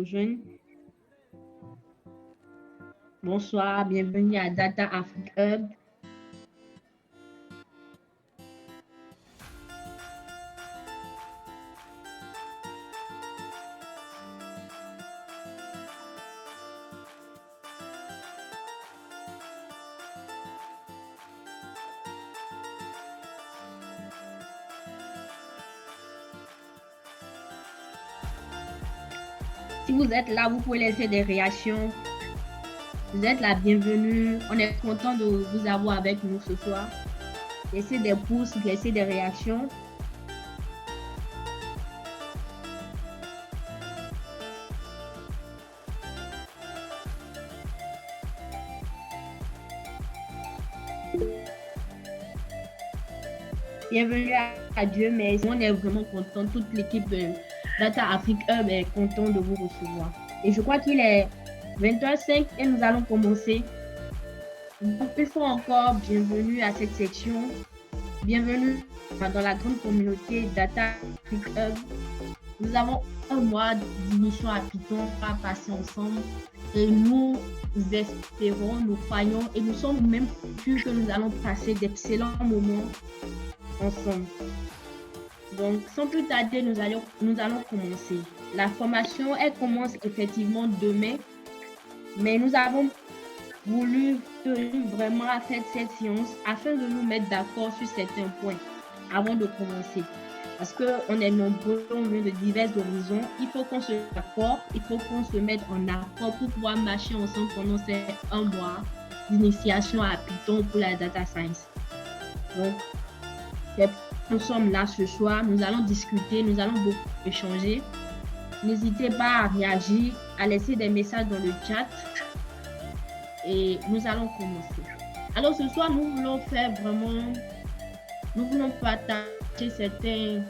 jeunes. Bonsoir, bienvenue à Data Afrique Hub. Si vous êtes là, vous pouvez laisser des réactions. Vous êtes la bienvenue. On est content de vous avoir avec nous ce soir. Laissez des pouces, laissez des réactions. Bienvenue à Dieu, mais on est vraiment content. Toute l'équipe de Data Afrique Hub est content de vous recevoir. Et je crois qu'il est 20h05 et nous allons commencer. Donc, une fois encore, bienvenue à cette section. Bienvenue dans la grande communauté Data Afrique Hub. Nous avons un mois d'émission à Python à passer ensemble et nous espérons, nous croyons et nous sommes même sûrs que nous allons passer d'excellents moments ensemble. Donc, sans plus tarder, nous allons commencer. La formation, elle commence effectivement demain, mais nous avons voulu vraiment faire cette séance afin de nous mettre d'accord sur certains points avant de commencer. Parce qu'on est nombreux, on vient de divers horizons, il faut qu'on se mette d'accord, il faut qu'on se mette en accord pour pouvoir marcher ensemble pendant ces un mois d'initiation à Python pour la data science. Donc, nous sommes là ce soir, nous allons discuter, nous allons beaucoup échanger. N'hésitez pas à réagir, à laisser des messages dans le chat et nous allons commencer. Alors ce soir, nous voulons partager certains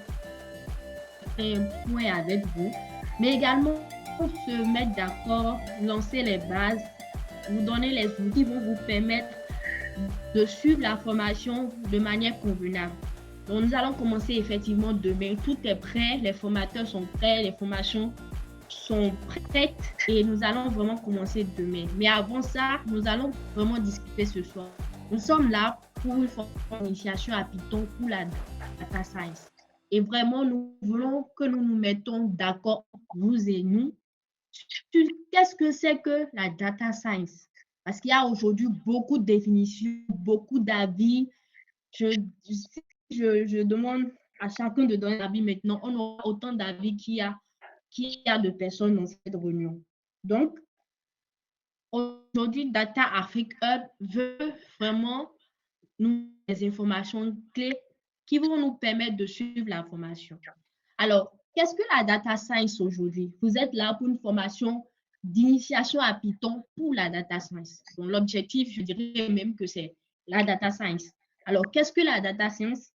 points avec vous, mais également pour se mettre d'accord, lancer les bases, vous donner les outils qui vont vous permettre de suivre la formation de manière convenable. Donc, nous allons commencer effectivement demain. Tout est prêt, les formateurs sont prêts, les formations sont prêtes et nous allons vraiment commencer demain. Mais avant ça, nous allons vraiment discuter ce soir. Nous sommes là pour une initiation à Python pour la data science. Et vraiment, nous voulons que nous nous mettons d'accord, vous et nous, sur qu'est-ce que c'est que la data science. Parce qu'il y a aujourd'hui beaucoup de définitions, beaucoup d'avis. Je demande à chacun de donner un avis maintenant. On aura autant d'avis qu'il y a de personnes dans cette réunion. Donc, aujourd'hui, Data Afrique Hub veut vraiment nous des informations clés qui vont nous permettre de suivre la formation. Alors, qu'est-ce que la data science aujourd'hui? Vous êtes là pour une formation d'initiation à Python pour la data science. Donc, l'objectif, je dirais même que c'est la data science. Alors, qu'est-ce que la data science?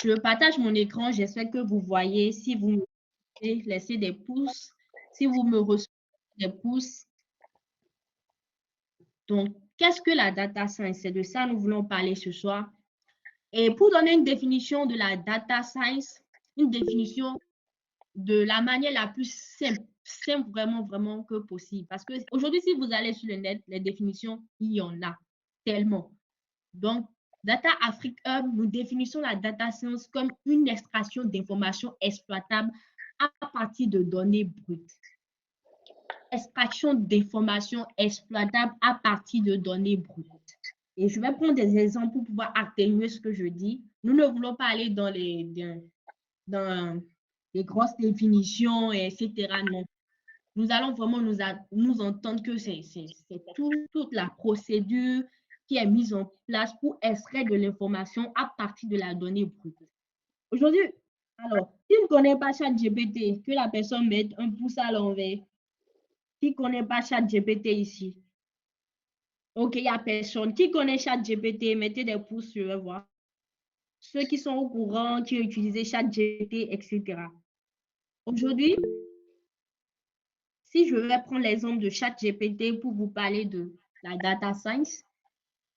Je partage mon écran, j'espère que vous voyez. Si vous me laissez des pouces, si vous me recevez des pouces. Donc, qu'est-ce que la data science? C'est de ça que nous voulons parler ce soir. Et pour donner une définition de la data science, une définition de la manière la plus simple vraiment que possible. Parce qu'aujourd'hui, si vous allez sur le net, les définitions, il y en a tellement. Donc, Data Afrique Hub, nous définissons la data science comme une extraction d'informations exploitables à partir de données brutes. Extraction d'informations exploitables à partir de données brutes. Et je vais prendre des exemples pour pouvoir atténuer ce que je dis. Nous ne voulons pas aller dans les grosses définitions, etc. Non. Nous allons vraiment nous entendre que c'est toute la procédure qui est mise en place pour extraire de l'information à partir de la donnée brute. Aujourd'hui, alors, si vous ne connaissez pas ChatGPT, que la personne mette un pouce à l'envers. Qui ne connaît pas ChatGPT ici? Ok, il n'y a personne. Qui connaît ChatGPT? Mettez des pouces, je vais voir. Ceux qui sont au courant, qui utilisent ChatGPT, etc. Aujourd'hui, si je vais prendre l'exemple de ChatGPT pour vous parler de la data science,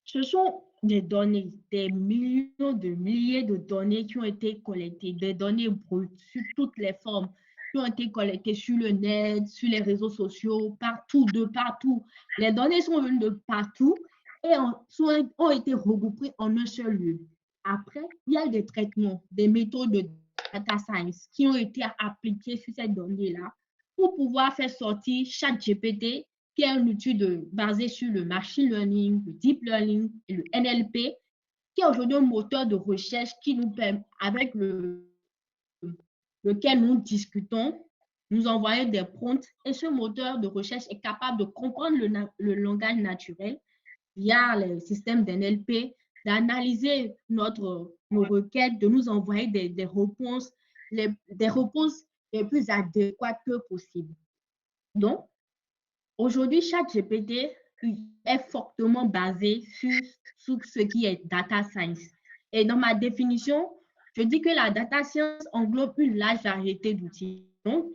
ce sont des données, des millions de milliers de données qui ont été collectées, des données brutes sur toutes les formes, qui ont été collectées sur le net, sur les réseaux sociaux, partout, de partout. Les données sont venues de partout et ont été regroupées en un seul lieu. Après, il y a des traitements, des méthodes de data science qui ont été appliquées sur ces données-là pour pouvoir faire sortir ChatGPT, qui est un outil basé sur le machine learning, le deep learning et le NLP, qui est aujourd'hui un moteur de recherche qui nous permet, avec lequel nous discutons, nous envoyons des prompts et ce moteur de recherche est capable de comprendre le langage naturel via le système d'NLP, d'analyser nos requêtes, de nous envoyer des réponses, des réponses les plus adéquates que possible. Donc, aujourd'hui, ChatGPT est fortement basé sur ce qui est data science. Et dans ma définition, je dis que la data science englobe une large variété d'outils. Donc,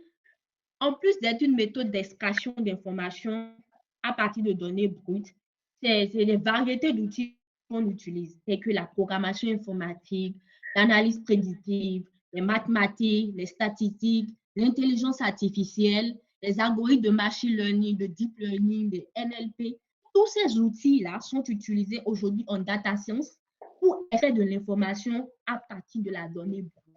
en plus d'être une méthode d'extraction d'informations à partir de données brutes, c'est des variétés d'outils qu'on utilise, tels que la programmation informatique, l'analyse prédictive, les mathématiques, les statistiques, l'intelligence artificielle, les algorithmes de machine learning, de deep learning, de NLP. Tous ces outils-là sont utilisés aujourd'hui en data science pour extraire de l'information à partir de la donnée brute.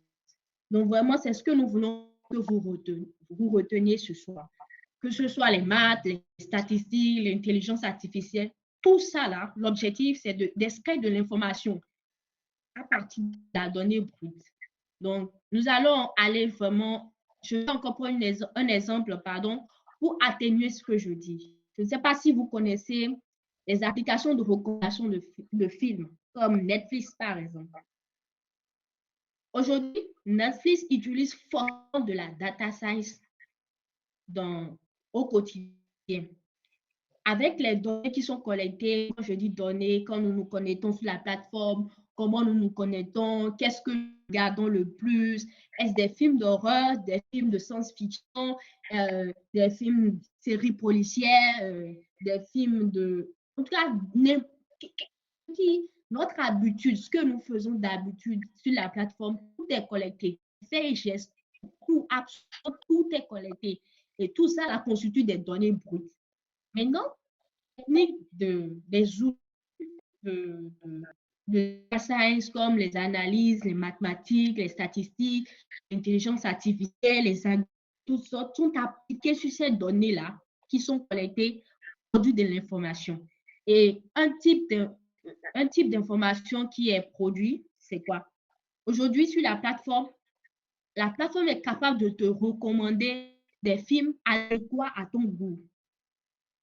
Donc, vraiment, c'est ce que nous voulons que vous reteniez ce soir. Que ce soit les maths, les statistiques, l'intelligence artificielle, tout ça là, l'objectif, c'est d'extraire de l'information à partir de la donnée brute. Donc, nous allons aller vraiment, je vais encore prendre un exemple, pardon, pour atténuer ce que je dis. Je ne sais pas si vous connaissez les applications de recommandation de films, comme Netflix, par exemple. Aujourd'hui, Netflix utilise fortement de la data science au quotidien. Avec les données qui sont collectées, quand je dis données, quand nous nous connectons sur la plateforme, comment nous nous connectons, qu'est-ce que nous regardons le plus, est-ce des films d'horreur, des films de science-fiction, des films, séries policières, des films de... En tout cas, notre habitude, ce que nous faisons d'habitude sur la plateforme, tout est collecté. Ces gestes, tout, absolument tout est collecté. Et tout ça, là, constitue des données brutes. Maintenant, techniques des outils de science comme les analyses, les mathématiques, les statistiques, l'intelligence artificielle, toutes sortes sont appliquées sur ces données-là qui sont collectées pour produire de l'information. Et un type d'information qui est produit, c'est quoi? Aujourd'hui, sur la plateforme est capable de te recommander des films adéquats à ton goût.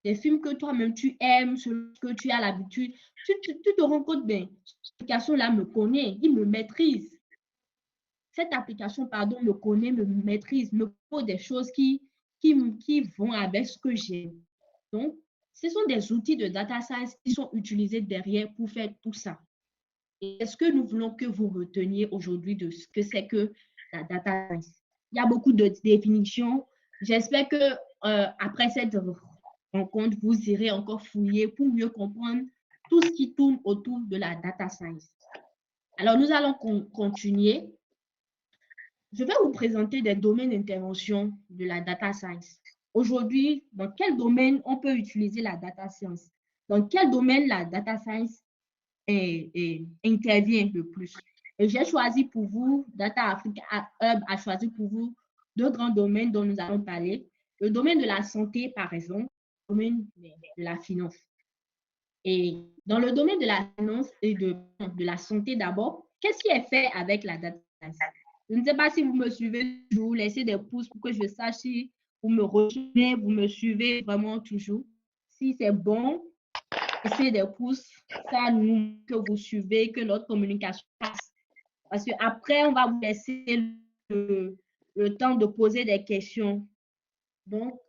Des films que toi-même tu aimes, ce que tu as l'habitude. Tu te rends compte, bien, cette application-là me connaît, il me maîtrise. Cette application, pardon, me connaît, me maîtrise, me pose des choses qui vont avec ce que j'aime. Donc, ce sont des outils de data science qui sont utilisés derrière pour faire tout ça. Et est-ce que nous voulons que vous reteniez aujourd'hui de ce que c'est que la data science? Il y a beaucoup de définitions. J'espère que après cette rencontre, vous irez encore fouiller pour mieux comprendre tout ce qui tourne autour de la data science. Alors, nous allons continuer. Je vais vous présenter des domaines d'intervention de la data science. Aujourd'hui, dans quel domaine on peut utiliser la data science? Dans quel domaine la data science intervient le plus? Et j'ai choisi pour vous, Data Africa Hub a choisi pour vous deux grands domaines dont nous allons parler. Le domaine de la santé, par exemple, le domaine de la finance. Et dans le domaine de la finance et de la santé d'abord, qu'est-ce qui est fait avec la data science? Je ne sais pas si vous me suivez toujours, laissez des pouces pour que je sache si vous me rejoignez, vous me suivez vraiment toujours. Si c'est bon, laissez des pouces, ça nous que vous suivez, que notre communication passe. Parce qu'après, on va vous laisser le temps de poser des questions. Donc,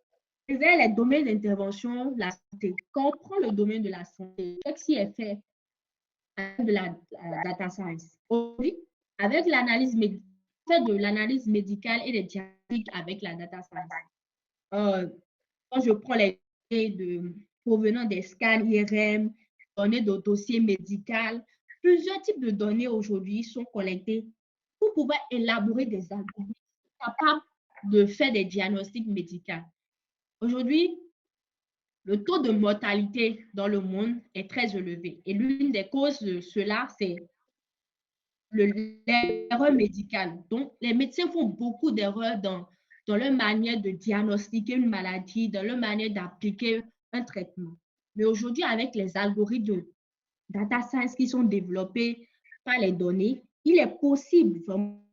les domaines d'intervention, la santé. Quand on prend le domaine de la santé, qu'est-ce qui est fait de la data science? Aujourd'hui, avec l'analyse médicale, fait de l'analyse médicale et des diagnostics avec la data science. Quand je prends les données provenant des scans IRM, données de dossiers médicaux, plusieurs types de données aujourd'hui sont collectées pour pouvoir élaborer des algorithmes capables de faire des diagnostics médicaux. Aujourd'hui, le taux de mortalité dans le monde est très élevé. Et l'une des causes de cela, c'est l'erreur médicale. Donc, les médecins font beaucoup d'erreurs dans leur manière de diagnostiquer une maladie, dans leur manière d'appliquer un traitement. Mais aujourd'hui, avec les algorithmes de data science qui sont développés par les données, il est possible vraiment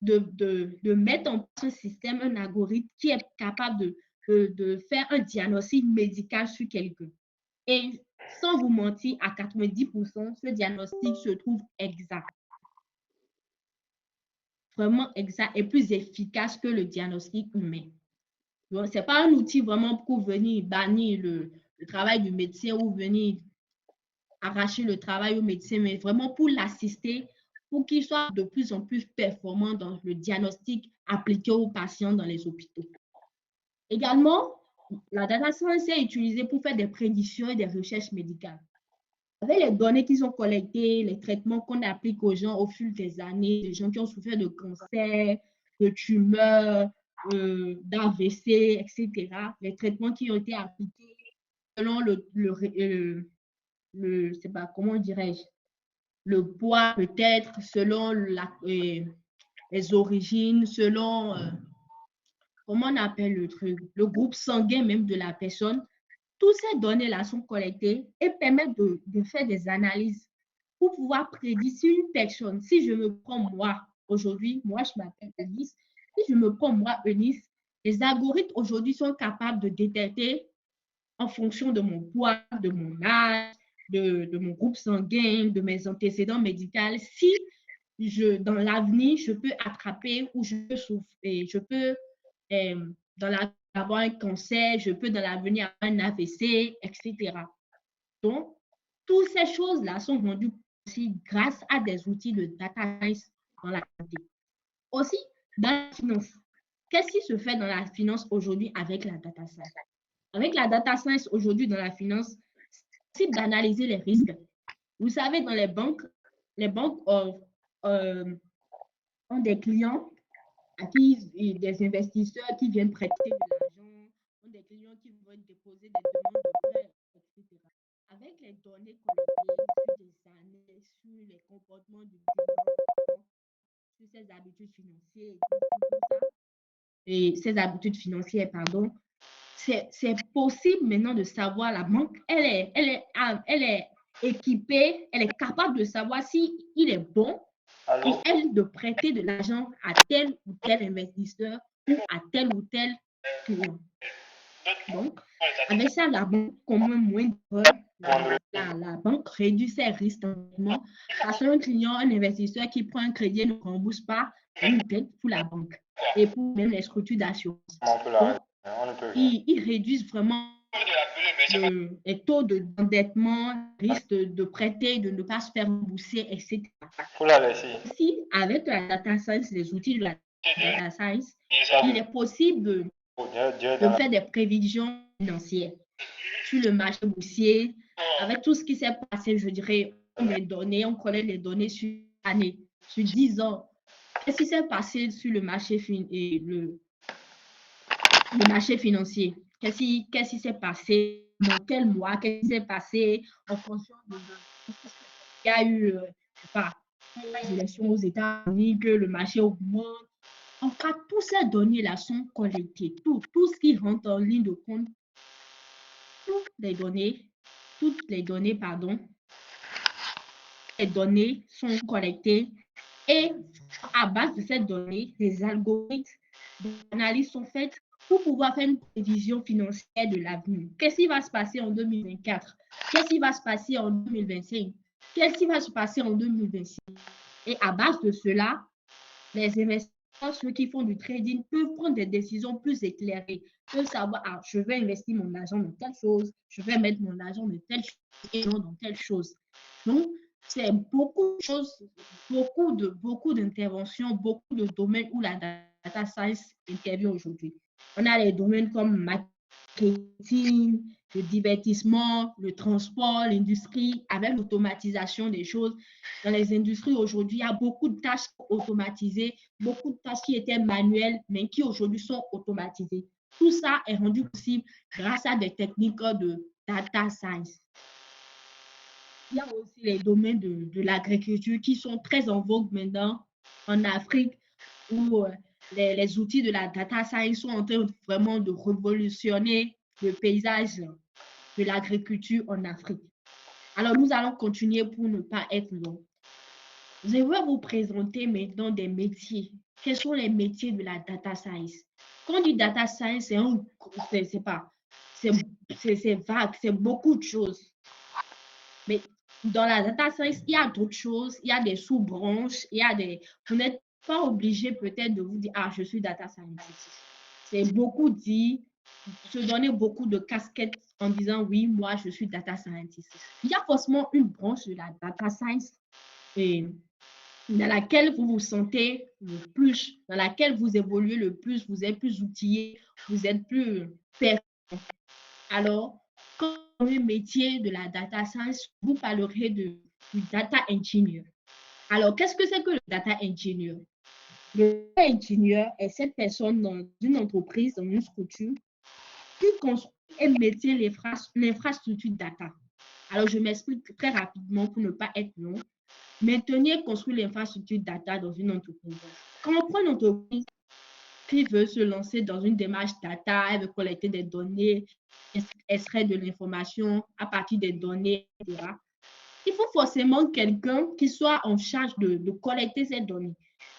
de mettre en place un système, un algorithme qui est capable de faire un diagnostic médical sur quelqu'un. Et sans vous mentir, à 90%, ce diagnostic se trouve exact. Vraiment exact et plus efficace que le diagnostic humain. Donc, ce n'est pas un outil vraiment pour venir bannir le travail du médecin ou venir arracher le travail au médecin, mais vraiment pour l'assister, pour qu'il soit de plus en plus performant dans le diagnostic appliqué aux patients dans les hôpitaux. Également, la data science est utilisée pour faire des prédictions et des recherches médicales. Avec les données qui sont collectées, les traitements qu'on applique aux gens au fil des années, des gens qui ont souffert de cancer, de tumeurs, d'AVC, etc., les traitements qui ont été appliqués selon c'est pas, comment dirais-je, le poids peut-être, selon les origines, selon, comment on appelle le truc, le groupe sanguin même de la personne. Toutes ces données-là sont collectées et permettent de faire des analyses pour pouvoir prédire si une personne, si je me prends moi, aujourd'hui, moi je m'appelle Eunice, si je me prends moi Eunice, les algorithmes aujourd'hui sont capables de détecter en fonction de mon poids, de mon âge, de mon groupe sanguin, de mes antécédents médicaux, si dans l'avenir, je peux attraper ou je peux souffrir, je peux avoir un cancer, je peux dans l'avenir avoir un AVC, etc. Donc, toutes ces choses-là sont rendues possibles grâce à des outils de data science dans la santé. Aussi, dans la finance. Qu'est-ce qui se fait dans la finance aujourd'hui avec la data science? Avec la data science aujourd'hui dans la finance, c'est d'analyser les risques. Vous savez, dans les banques ont des clients à qui, des investisseurs qui viennent prêter de l'argent, ont des clients qui veulent déposer des demandes de prêt, etc. Avec les données collectées sur des années, sur les comportements du client, sur ses habitudes financières et ses habitudes financières, pardon, c'est possible maintenant de savoir la banque, elle est équipée, elle est capable de savoir si il est bon et elle de prêter de l'argent à tel ou tel investisseur ou à tel ou tel client. Donc, avec ça, la banque comme un moyen la banque réduit ses risques parce qu'un client, un investisseur qui prend un crédit ne rembourse pas une dette pour la banque et pour même les structures d'assurance. Ils réduisent vraiment les taux d'endettement, risque de prêter, de ne pas se faire rembourser, etc. Aussi, avec la data science, les outils de la data science, il est possible de faire des prévisions financières sur le marché boursier, avec tout ce qui s'est passé, je dirais, on connaît les données sur l'année, sur 10 ans. Qu'est-ce qui s'est passé sur le marché financier? Qu'est-ce qui s'est passé dans quel mois? Qu'est-ce qui s'est passé en fonction de il y a eu, je sais pas, les élections aux États-Unis, que le marché augmente. En fait, toutes ces données-là sont collectées. Tout ce qui rentre en ligne de compte, toutes les données, pardon, les données sont collectées et à base de ces données, les algorithmes d'analyse sont faits pour pouvoir faire une prévision financière de l'avenir. Qu'est-ce qui va se passer en 2024? Qu'est-ce qui va se passer en 2025? Qu'est-ce qui va se passer en 2026? Et à base de cela, les investisseurs, ceux qui font du trading, peuvent prendre des décisions plus éclairées, peuvent savoir, ah, je vais investir mon argent dans telle chose, je vais mettre mon argent dans telle chose et non dans telle chose. Donc, c'est beaucoup de choses, beaucoup d'interventions, beaucoup de domaines où la data science intervient aujourd'hui. On a les domaines comme marketing, le divertissement, le transport, l'industrie, avec l'automatisation des choses. Dans les industries aujourd'hui, il y a beaucoup de tâches automatisées, beaucoup de tâches qui étaient manuelles, mais qui aujourd'hui sont automatisées. Tout ça est rendu possible grâce à des techniques de data science. Il y a aussi les domaines de l'agriculture qui sont très en vogue maintenant en Afrique, où les outils de la data science sont en train vraiment de révolutionner le paysage de l'agriculture en Afrique. Alors, nous allons continuer pour ne pas être long. Je vais vous présenter maintenant des métiers. Quels sont les métiers de la data science? Quand on dit data science, c'est pas, c'est vague, c'est beaucoup de choses. Mais dans la data science, il y a d'autres choses, il y a des sous-branches, il y a des... Vous n'êtes pas obligé peut-être de vous dire, ah, je suis data scientist. C'est beaucoup dit, se donner beaucoup de casquettes en disant, oui, moi, je suis data scientist. Il y a forcément une branche de la data science et dans laquelle vous vous sentez le plus, dans laquelle vous évoluez le plus, vous êtes plus outillé, vous êtes plus performant. Alors, quand le métier de la data science, vous parlerez du data engineer. Alors, qu'est-ce que c'est que le data engineer? Le data engineer est cette personne dans une entreprise, dans une structure, qui construit et maintient l'infrastructure data. Alors, je m'explique très rapidement pour ne pas être long. Maintenir et construire l'infrastructure data dans une entreprise. Quand on prend une entreprise qui veut se lancer dans une démarche data, elle veut collecter des données, extraire de l'information à partir des données, etc. Il faut forcément quelqu'un qui soit en charge de collecter ces données.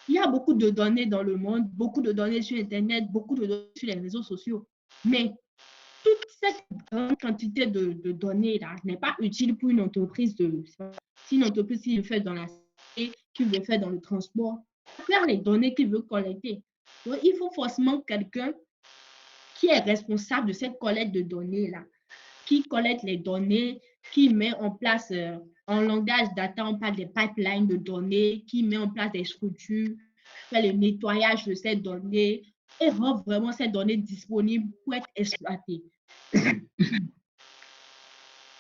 Il y a beaucoup de données dans le monde, beaucoup de données sur Internet, beaucoup de données sur les réseaux sociaux. Mais toute cette grande quantité de données-là n'est pas utile pour une entreprise. Si une entreprise qui le fait dans la santé, qui le fait dans le transport, faire les données qu'il veut collecter. Donc, il faut forcément quelqu'un qui est responsable de cette collecte de données-là, qui collecte les données, qui met en place, en langage data, on parle des pipelines de données, qui met en place des structures, fait le nettoyage de ces données et rend vraiment ces données disponibles pour être exploitées.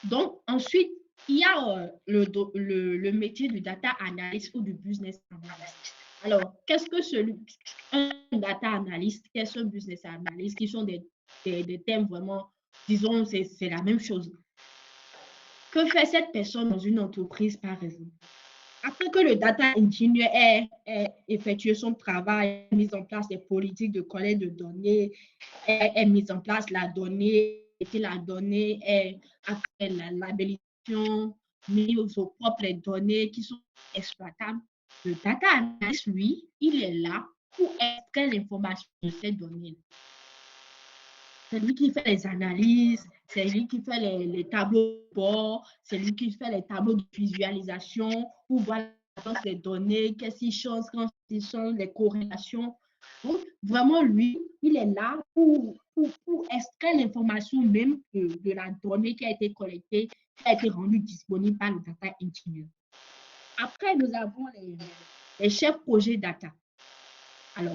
Donc, ensuite, il y a le métier du data analyst ou du business analyst. Alors, qu'est-ce que un data analyst, qu'est-ce qu'un business analyst, qui sont des termes vraiment, disons, c'est la même chose. Que fait cette personne dans une entreprise, par exemple? Après que le data engineer ait effectué son travail, mis en place des politiques de collecte de données, ait mis en place la donnée, a fait la labellisation, mis au propre les données qui sont exploitables. Le data analyst, lui, il est là pour extraire l'information de ces données. C'est lui qui fait les analyses, c'est lui qui fait les tableaux de bord, c'est lui qui fait les tableaux de visualisation pour voir les données, qu'est-ce qui change, quand ils changent, les corrélations. Donc, vraiment, lui, il est là pour extraire l'information même de la donnée qui a été collectée, qui a été rendue disponible par le data engineer. Après, nous avons les chefs projet data. Alors,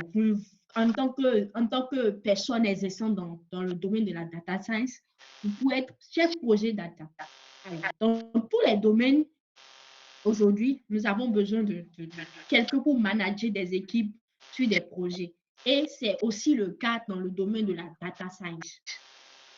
en tant que personne exerçant dans le domaine de la data science, vous pouvez être chef projet data. Alors, dans tous les domaines, aujourd'hui, nous avons besoin de quelqu'un pour manager des équipes sur des projets. Et c'est aussi le cas dans le domaine de la data science.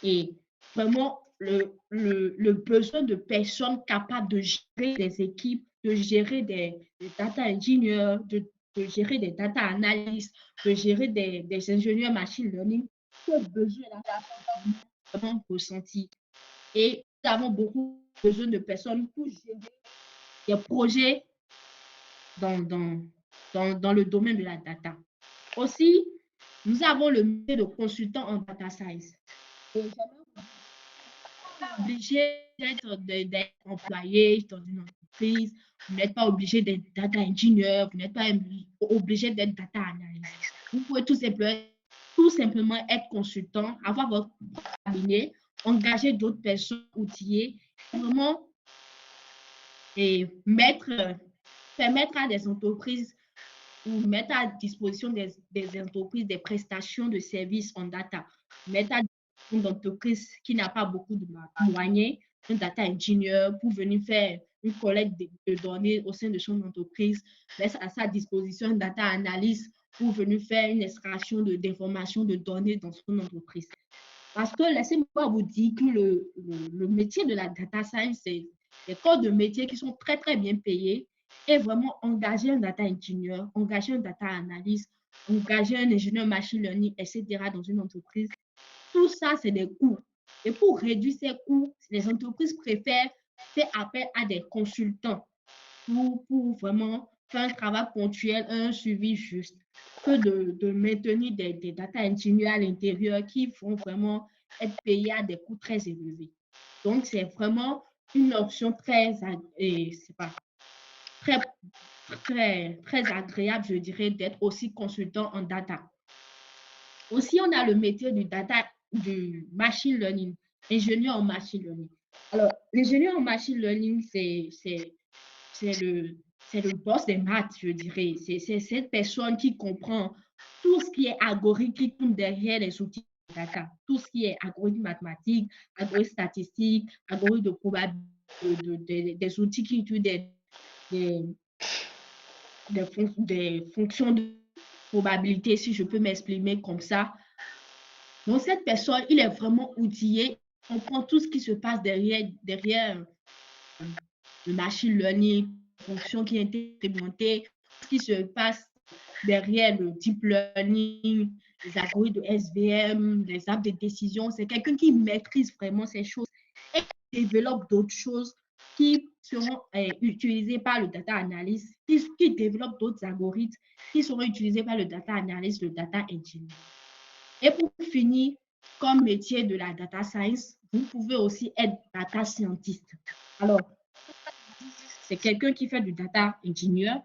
Et vraiment, le besoin de personnes capables de gérer des équipes, de gérer des data engineers, de gérer des data analysts, de gérer des ingénieurs machine learning, ce besoin-là est vraiment ressenti. Et nous avons beaucoup besoin de personnes pour gérer des projets dans le domaine de la data. Aussi, nous avons le métier de consultant en data science. Et obligé d'être employé dans une entreprise, vous n'êtes pas obligé d'être data engineer, vous n'êtes pas obligé d'être data analyst. Vous pouvez tout simplement être consultant, avoir votre cabinet, engager d'autres personnes outillées, vraiment et permettre à des entreprises ou mettre à disposition des entreprises des prestations de services en data, mettre à d'entreprise qui n'a pas beaucoup de moyens, un data engineer pour venir faire une collecte de données au sein de son entreprise, laisse à sa disposition un data analyst pour venir faire une extraction d'informations, de données dans son entreprise. Parce que laissez-moi vous dire que le métier de la data science, c'est des corps de métier qui sont très, très bien payés et vraiment engager un data engineer, engager un data analyst, engager un ingénieur machine learning, etc. dans une entreprise. Tout ça, c'est des coûts. Et pour réduire ces coûts, les entreprises préfèrent faire appel à des consultants pour vraiment faire un travail ponctuel, un suivi juste, que de maintenir des data engineers à l'intérieur qui vont vraiment être payés à des coûts très élevés. Donc, c'est vraiment une option c'est pas, très, très agréable, je dirais, d'être aussi consultant en data. Aussi, on a le métier du machine learning, ingénieur en machine learning. Alors, l'ingénieur en machine learning, c'est le boss des maths, je dirais. C'est cette personne qui comprend tout ce qui est algorithme derrière les outils de data, tout ce qui est algorithme mathématique, algorithme statistique, algorithme de probabilité, des outils qui utilisent des fonctions de probabilité, si je peux m'exprimer comme ça. Donc, cette personne, il est vraiment outillé, il comprend tout ce qui se passe derrière le machine learning, fonction qui est implémentée, ce qui se passe derrière le deep learning, les algorithmes de SVM, les apps de décision. C'est quelqu'un qui maîtrise vraiment ces choses et qui développe d'autres choses qui seront utilisées par le data analyst, qui développe d'autres algorithmes qui seront utilisés par le data analyst, le data engineer. Et pour finir, comme métier de la data science, vous pouvez aussi être data scientist. Alors, c'est quelqu'un qui fait du data engineer,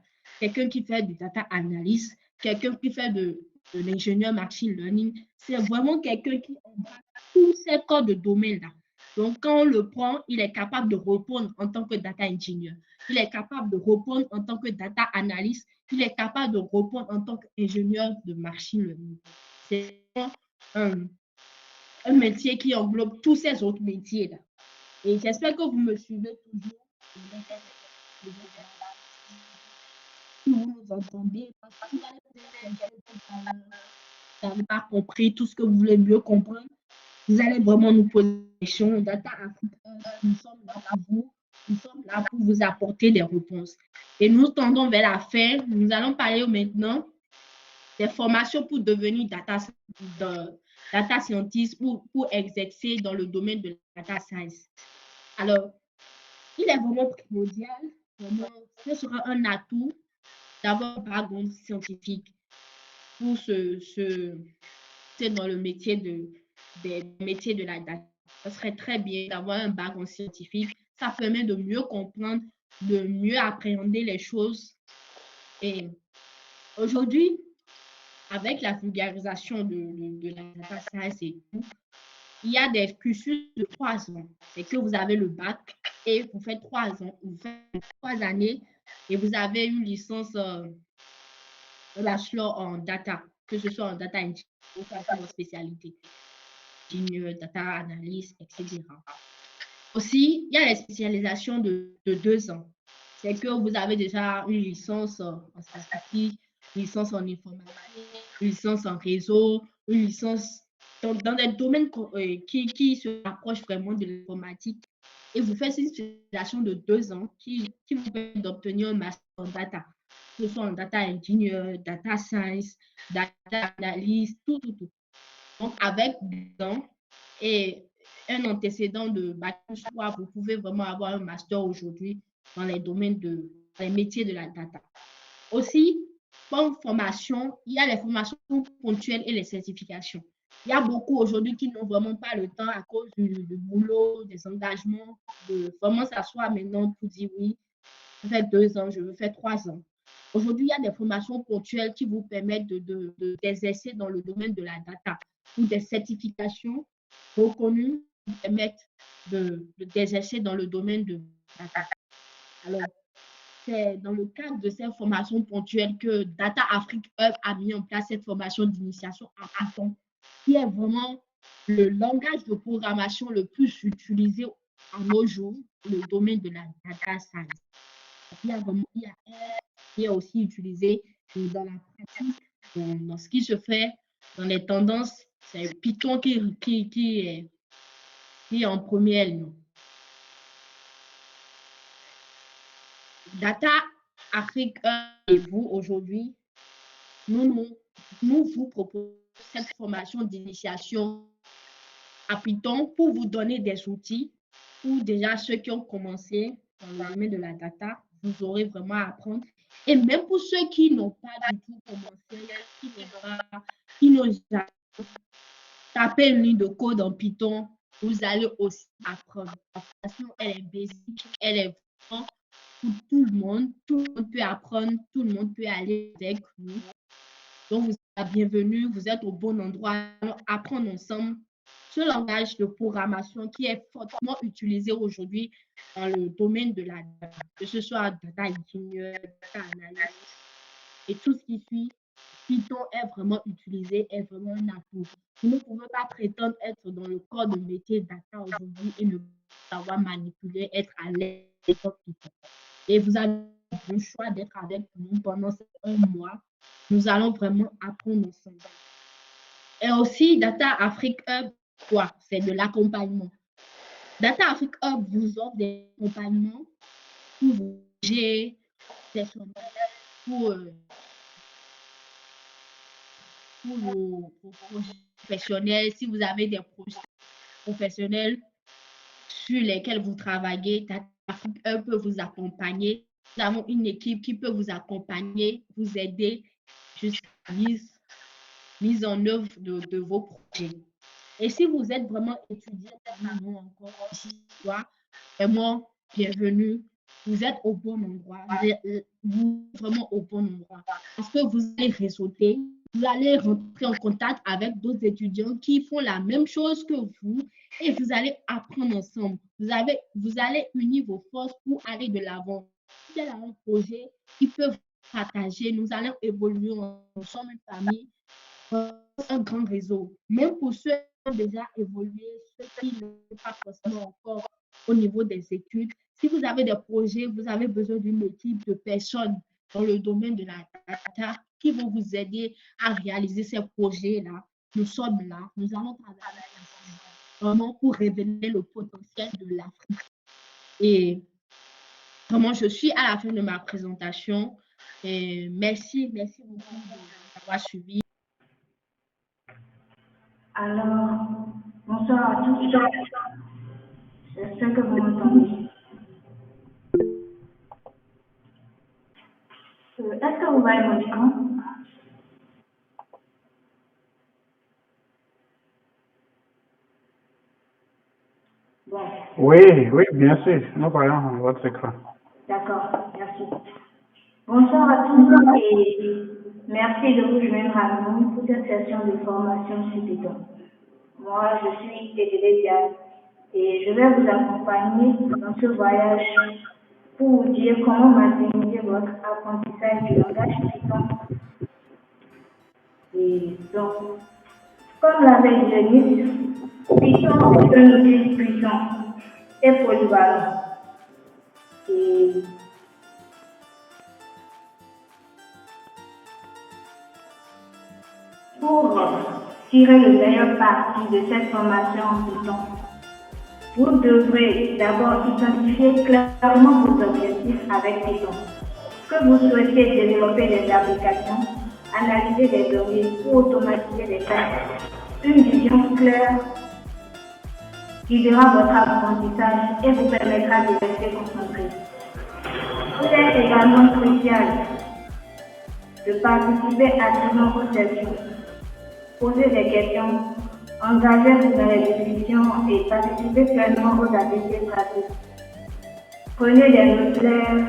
quelqu'un qui fait du data analyst, quelqu'un qui fait de l'ingénieur machine learning. C'est vraiment quelqu'un qui embrasse tous ces corps de domaine-là. Donc, quand on le prend, il est capable de répondre en tant que data engineer. Il est capable de répondre en tant que data analyst. Il est capable de répondre en tant qu'ingénieur de machine learning. C'est un métier qui englobe tous ces autres métiers-là. Et j'espère que vous me suivez toujours. Si vous nous entendez, parce que vous n'avez pas compris tout ce que vous voulez mieux comprendre, vous allez vraiment nous poser des questions. Data Afrique, nous sommes là pour vous. Nous sommes là pour vous apporter des réponses. Et nous tendons vers la fin. Nous allons parler maintenant des formations pour devenir data scientist, pour exercer dans le domaine de la data science. Alors, il est vraiment primordial, ce sera un atout d'avoir un background scientifique pour dans le métier des métiers de la data. Ce serait très bien d'avoir un background scientifique. Ça permet de mieux comprendre, de mieux appréhender les choses. Et aujourd'hui, avec la vulgarisation de la data science et tout, il y a des cursus de 3 ans. C'est que vous avez le bac et vous faites 3 ans, vous faites 3 années et vous avez une licence bachelor en data, que ce soit en data engineering ou votre spécialité, ingénieur, data analyst, etc. Aussi, il y a les spécialisations de 2 ans. C'est que vous avez déjà une licence en statistique, une licence en informatique, une licence en réseau, une licence dans des domaines qui se rapprochent vraiment de l'informatique. Et vous faites une spécialisation de 2 ans qui vous permet d'obtenir un master en data, que ce soit en data engineer, data science, data analyst, tout. Donc, avec 2 ans et un antécédent de bac plus 3, vous pouvez vraiment avoir un master aujourd'hui dans les domaines dans les métiers de la data. Aussi, comme formation, il y a les formations ponctuelles et les certifications. Il y a beaucoup aujourd'hui qui n'ont vraiment pas le temps à cause du boulot, des engagements, de vraiment s'asseoir maintenant pour dire oui, je veux faire 2 ans, je veux faire 3 ans. Aujourd'hui, il y a des formations ponctuelles qui vous permettent d'exercer dans le domaine de la data ou des certifications reconnues qui permettent d'exercer dans le domaine de la data. Alors, c'est dans le cadre de ces formations ponctuelles que Data Afrique Hub a mis en place cette formation d'initiation à Python, qui est vraiment le langage de programmation le plus utilisé en nos jours, le domaine de la data science. Il y a vraiment IAR qui est aussi utilisé dans la pratique, dans ce qui se fait, dans les tendances. C'est Python qui est en première ligne. Data Afrique 1 et vous, aujourd'hui, nous vous proposons cette formation d'initiation à Python pour vous donner des outils où déjà ceux qui ont commencé dans le domaine de la data, vous aurez vraiment à apprendre. Et même pour ceux qui n'ont pas du tout commencé, qui n'ont jamais tapé une ligne de code en Python, vous allez aussi apprendre. La formation, elle est basique, elle est vraiment pour tout le monde. Tout le monde peut apprendre, tout le monde peut aller avec nous. Donc, vous êtes la bienvenue, vous êtes au bon endroit. Allons apprendre ensemble ce langage de programmation qui est fortement utilisé aujourd'hui dans le domaine de la data, que ce soit data engineer, data analyst et tout ce qui suit. Python est vraiment utilisé, est vraiment un atout. Vous ne pouvez pas prétendre être dans le corps de métier data aujourd'hui et ne pas savoir manipuler, être à l'aise avec Python. Et vous avez le choix d'être avec nous pendant ces 1 mois. Nous allons vraiment apprendre ensemble. Et aussi, Data Afrique Hub, quoi? C'est de l'accompagnement. Data Afrique Hub vous offre des accompagnements pour vos projets personnels, pour vos projets professionnels. Si vous avez des projets professionnels sur lesquels vous travaillez, Data Afrique Hub peut vous accompagner. Nous avons une équipe qui peut vous accompagner, vous aider jusqu'à la mise en œuvre de vos projets. Et si vous êtes vraiment étudiant comme nous encore ici, vraiment bienvenue. Vous êtes au bon endroit. Vous êtes vraiment au bon endroit. Parce que vous allez réseauter, vous allez rentrer en contact avec d'autres étudiants qui font la même chose que vous et vous allez apprendre ensemble. Vous allez unir vos forces pour aller de l'avant. Vous avez un projet qui peut partager. Nous allons évoluer ensemble, une famille, un grand réseau. Même pour ceux qui ont déjà évolué, ceux qui ne sont pas forcément encore au niveau des études, si vous avez des projets, vous avez besoin d'une équipe de personnes dans le domaine de la data qui vont vous aider à réaliser ces projets-là. Nous sommes là, nous allons travailler ensemble vraiment pour révéler le potentiel de l'Afrique. Et vraiment, je suis à la fin de ma présentation. Et merci beaucoup d'avoir suivi. Alors, bonsoir à tous. J'espère que vous m'entendez. Est-ce que vous voyez mon écran? Bon. Oui, bien sûr. Nous voyons votre écran. D'accord, merci. Bonsoir à tous et merci de vous joindre à nous pour cette session de formation sur Python. Moi, je suis Tétélé Diane et je vais vous accompagner dans ce voyage pour vous dire comment maximiser votre apprentissage du langage Python. Et donc, comme l'avait dit Denis, Python est un outil puissant et polyvalent. Et pour tirer le meilleur parti de cette formation en Python, vous devrez d'abord identifier clairement vos objectifs avec Python. Que vous souhaitez développer des applications, analyser des données ou automatiser des tâches. Une vision claire guidera votre apprentissage et vous permettra de rester concentré. Il est également crucial de participer activement aux sessions, poser des questions, engager dans les discussions et participer pleinement aux ateliers pratiques. Prenez des notes claires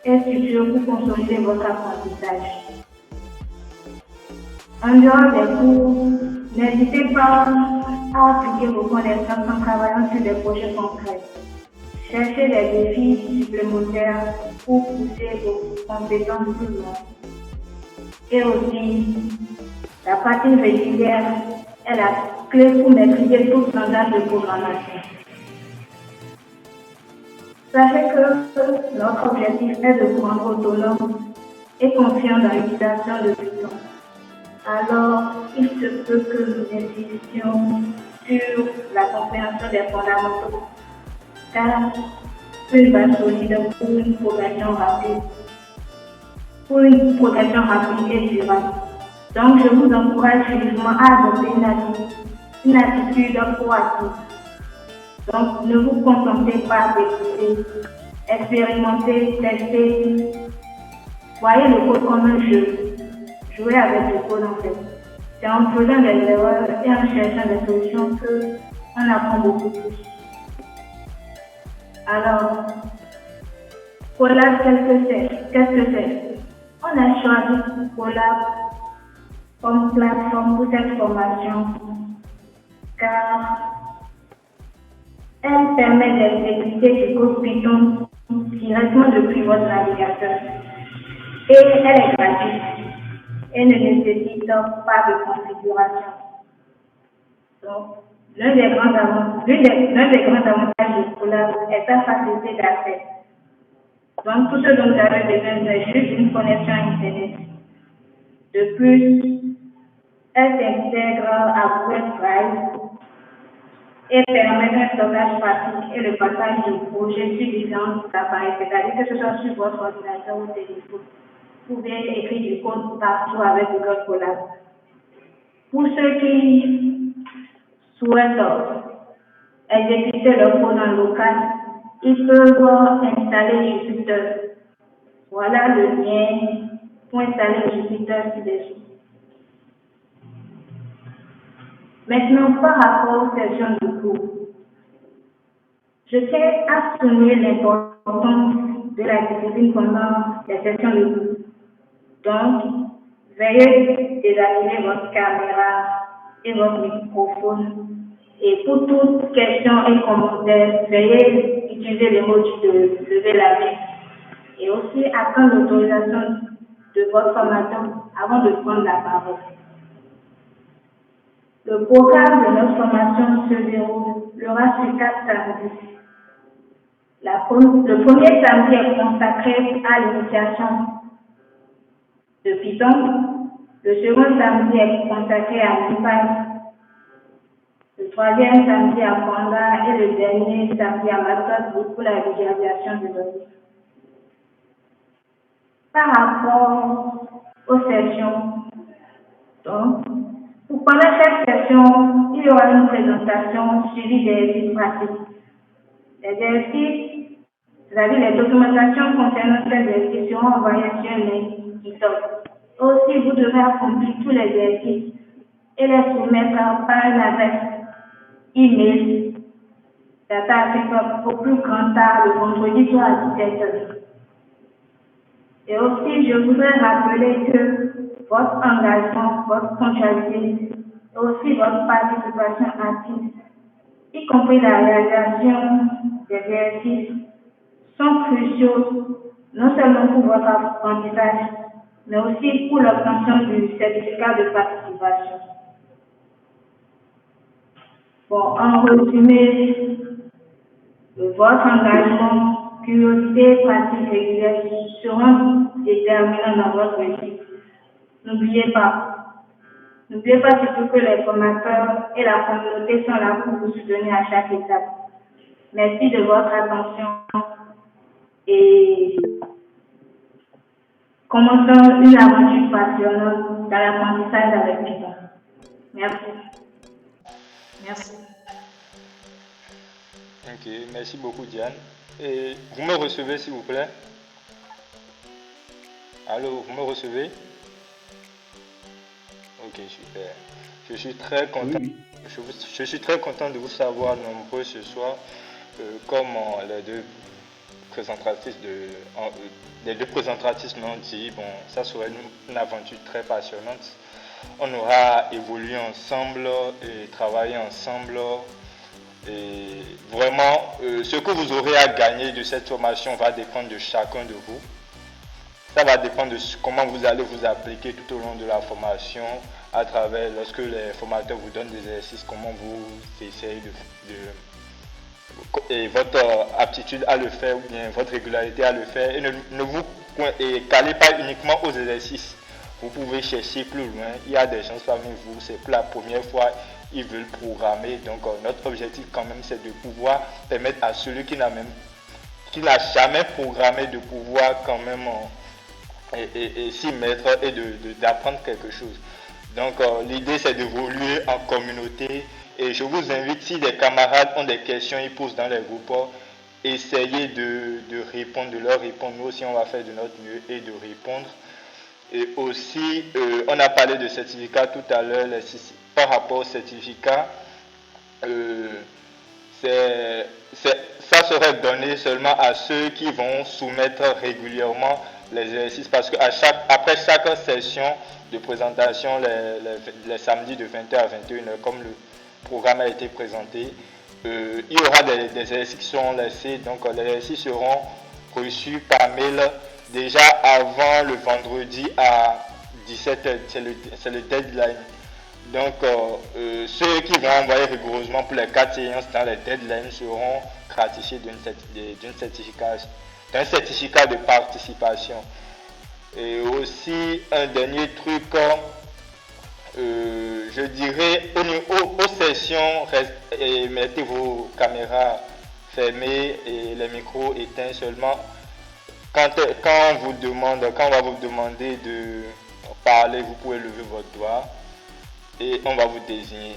et structurées pour consolider votre apprentissage. En dehors des cours, n'hésitez pas à appliquer vos connaissances en travaillant sur des projets concrets. Cherchez des défis supplémentaires pour pousser vos compétences plus loin. Et aussi, la pratique régulière est la clé pour maîtriser tout langage de programmation. Sachez que notre objectif est de rendre autonome et confiant dans l'utilisation de Python. Alors, il se peut que nous insistions sur la compréhension des fondamentaux, car une base solide pour une progression rapide et durable. Donc, je vous encourage vivement à adopter une attitude proactive. Donc, ne vous contentez pas d'écouter, expérimentez, testez. Voyez le code comme un jeu. Jouez avec le code en fait. C'est en faisant des erreurs et en cherchant des solutions qu'on apprend beaucoup plus. Alors, Colab, qu'est-ce que c'est? On a choisi Colab comme plateforme pour cette formation car elle permet d'exécuter du code Python directement depuis votre navigateur. Et elle est gratuite et ne nécessite pas de configuration. Donc, l'un des grands avantages de Colab est sa facilité d'accès. Donc, tout ce dont vous avez besoin, c'est juste une connexion à Internet. De plus, elle s'intègre à Google Drive et permet un stockage pratique et le partage de projets sur différents appareils, c'est-à-dire que ce soit sur votre ordinateur ou téléphone. Vous pouvez écrire du code partout avec Google Colab. Pour ceux qui souhaitent exécuter leur code en local, ils peuvent installer Jupyter. Voilà le lien pour installer Jupyter ci-dessous. Maintenant, par rapport aux sessions de cours, je tiens à souligner l'importance de la discipline pendant les sessions de cours. Donc, veuillez désactiver votre caméra et votre microphone. Et pour toute question et commentaire, veuillez utiliser l'emoji de lever la main. Et aussi attendre l'autorisation de votre formateur avant de prendre la parole. Le programme de notre formation se déroulera sur 4 samedis. Le premier samedi est consacré à l'initiation de Python. Le second samedi est consacré à NumPy. Le troisième samedi à Panda et le dernier samedi à Matplotlib pour la visualisation de données. Par rapport aux sessions, donc, pendant chaque session, il y aura une présentation suivie d'exercices pratiques. Les exercices, c'est-à-dire les documentations concernant ces exercices seront envoyées sur un mail GitHub. Aussi, vous devrez accomplir tous les exercices et les soumettre par une adresse email data au plus grand tard le vendredi soir à 17h. Et aussi, je voudrais rappeler que votre engagement, votre ponctualité et aussi votre participation active, y compris la réalisation des exercices, sont cruciaux non seulement pour votre apprentissage, mais aussi pour l'obtention du certificat de participation. Bon, en résumé, votre engagement, curiosité et pratique régulière seront déterminants dans votre réussite. N'oubliez pas surtout que les formateurs et la communauté sont là pour vous soutenir à chaque étape. Merci de votre attention et commençons une aventure passionnante dans l'apprentissage avec Python. Merci. Merci. Ok, merci beaucoup Diane. Et vous me recevez s'il vous plaît? Allô, vous me recevez? Ok, super. Je suis très content. Oui. Je suis très content de vous savoir nombreux ce soir. Comme les deux présentatrices l'ont dit, bon, ça sera une aventure très passionnante. On aura évolué ensemble et travaillé ensemble. Et vraiment, ce que vous aurez à gagner de cette formation va dépendre de chacun de vous. Ça va dépendre de comment vous allez vous appliquer tout au long de la formation à travers, lorsque les formateurs vous donnent des exercices, comment vous essayez et votre aptitude à le faire ou bien votre régularité à le faire, et ne vous calez pas uniquement aux exercices. Vous pouvez chercher plus loin. Il y a des gens parmi vous, c'est pour la première fois, ils veulent programmer. Donc notre objectif quand même, c'est de pouvoir permettre à celui qui n'a jamais programmé de pouvoir quand même s'y mettre et d'apprendre quelque chose. Donc l'idée, c'est d'évoluer en communauté. Et je vous invite, si des camarades ont des questions, ils posent dans les groupes, essayez de répondre, de leur répondre. Nous aussi, on va faire de notre mieux et de répondre. Et aussi, on a parlé de certificats tout à l'heure. Par rapport au certificat, ça serait donné seulement à ceux qui vont soumettre régulièrement les exercices, parce qu'après chaque session de présentation, les samedis de 20h à 21h, comme le programme a été présenté, il y aura des exercices qui seront laissés. Donc les exercices seront reçus par mail déjà avant le vendredi à 17h. C'est le deadline. Donc ceux qui vont envoyer rigoureusement pour les 4 séances dans les deadlines seront gratifiés d'un certificat de participation. Et aussi un dernier truc, je dirais aux sessions, mettez vos caméras fermées et les micros éteints seulement. Quand on va vous demander de parler, vous pouvez lever votre doigt et on va vous désigner.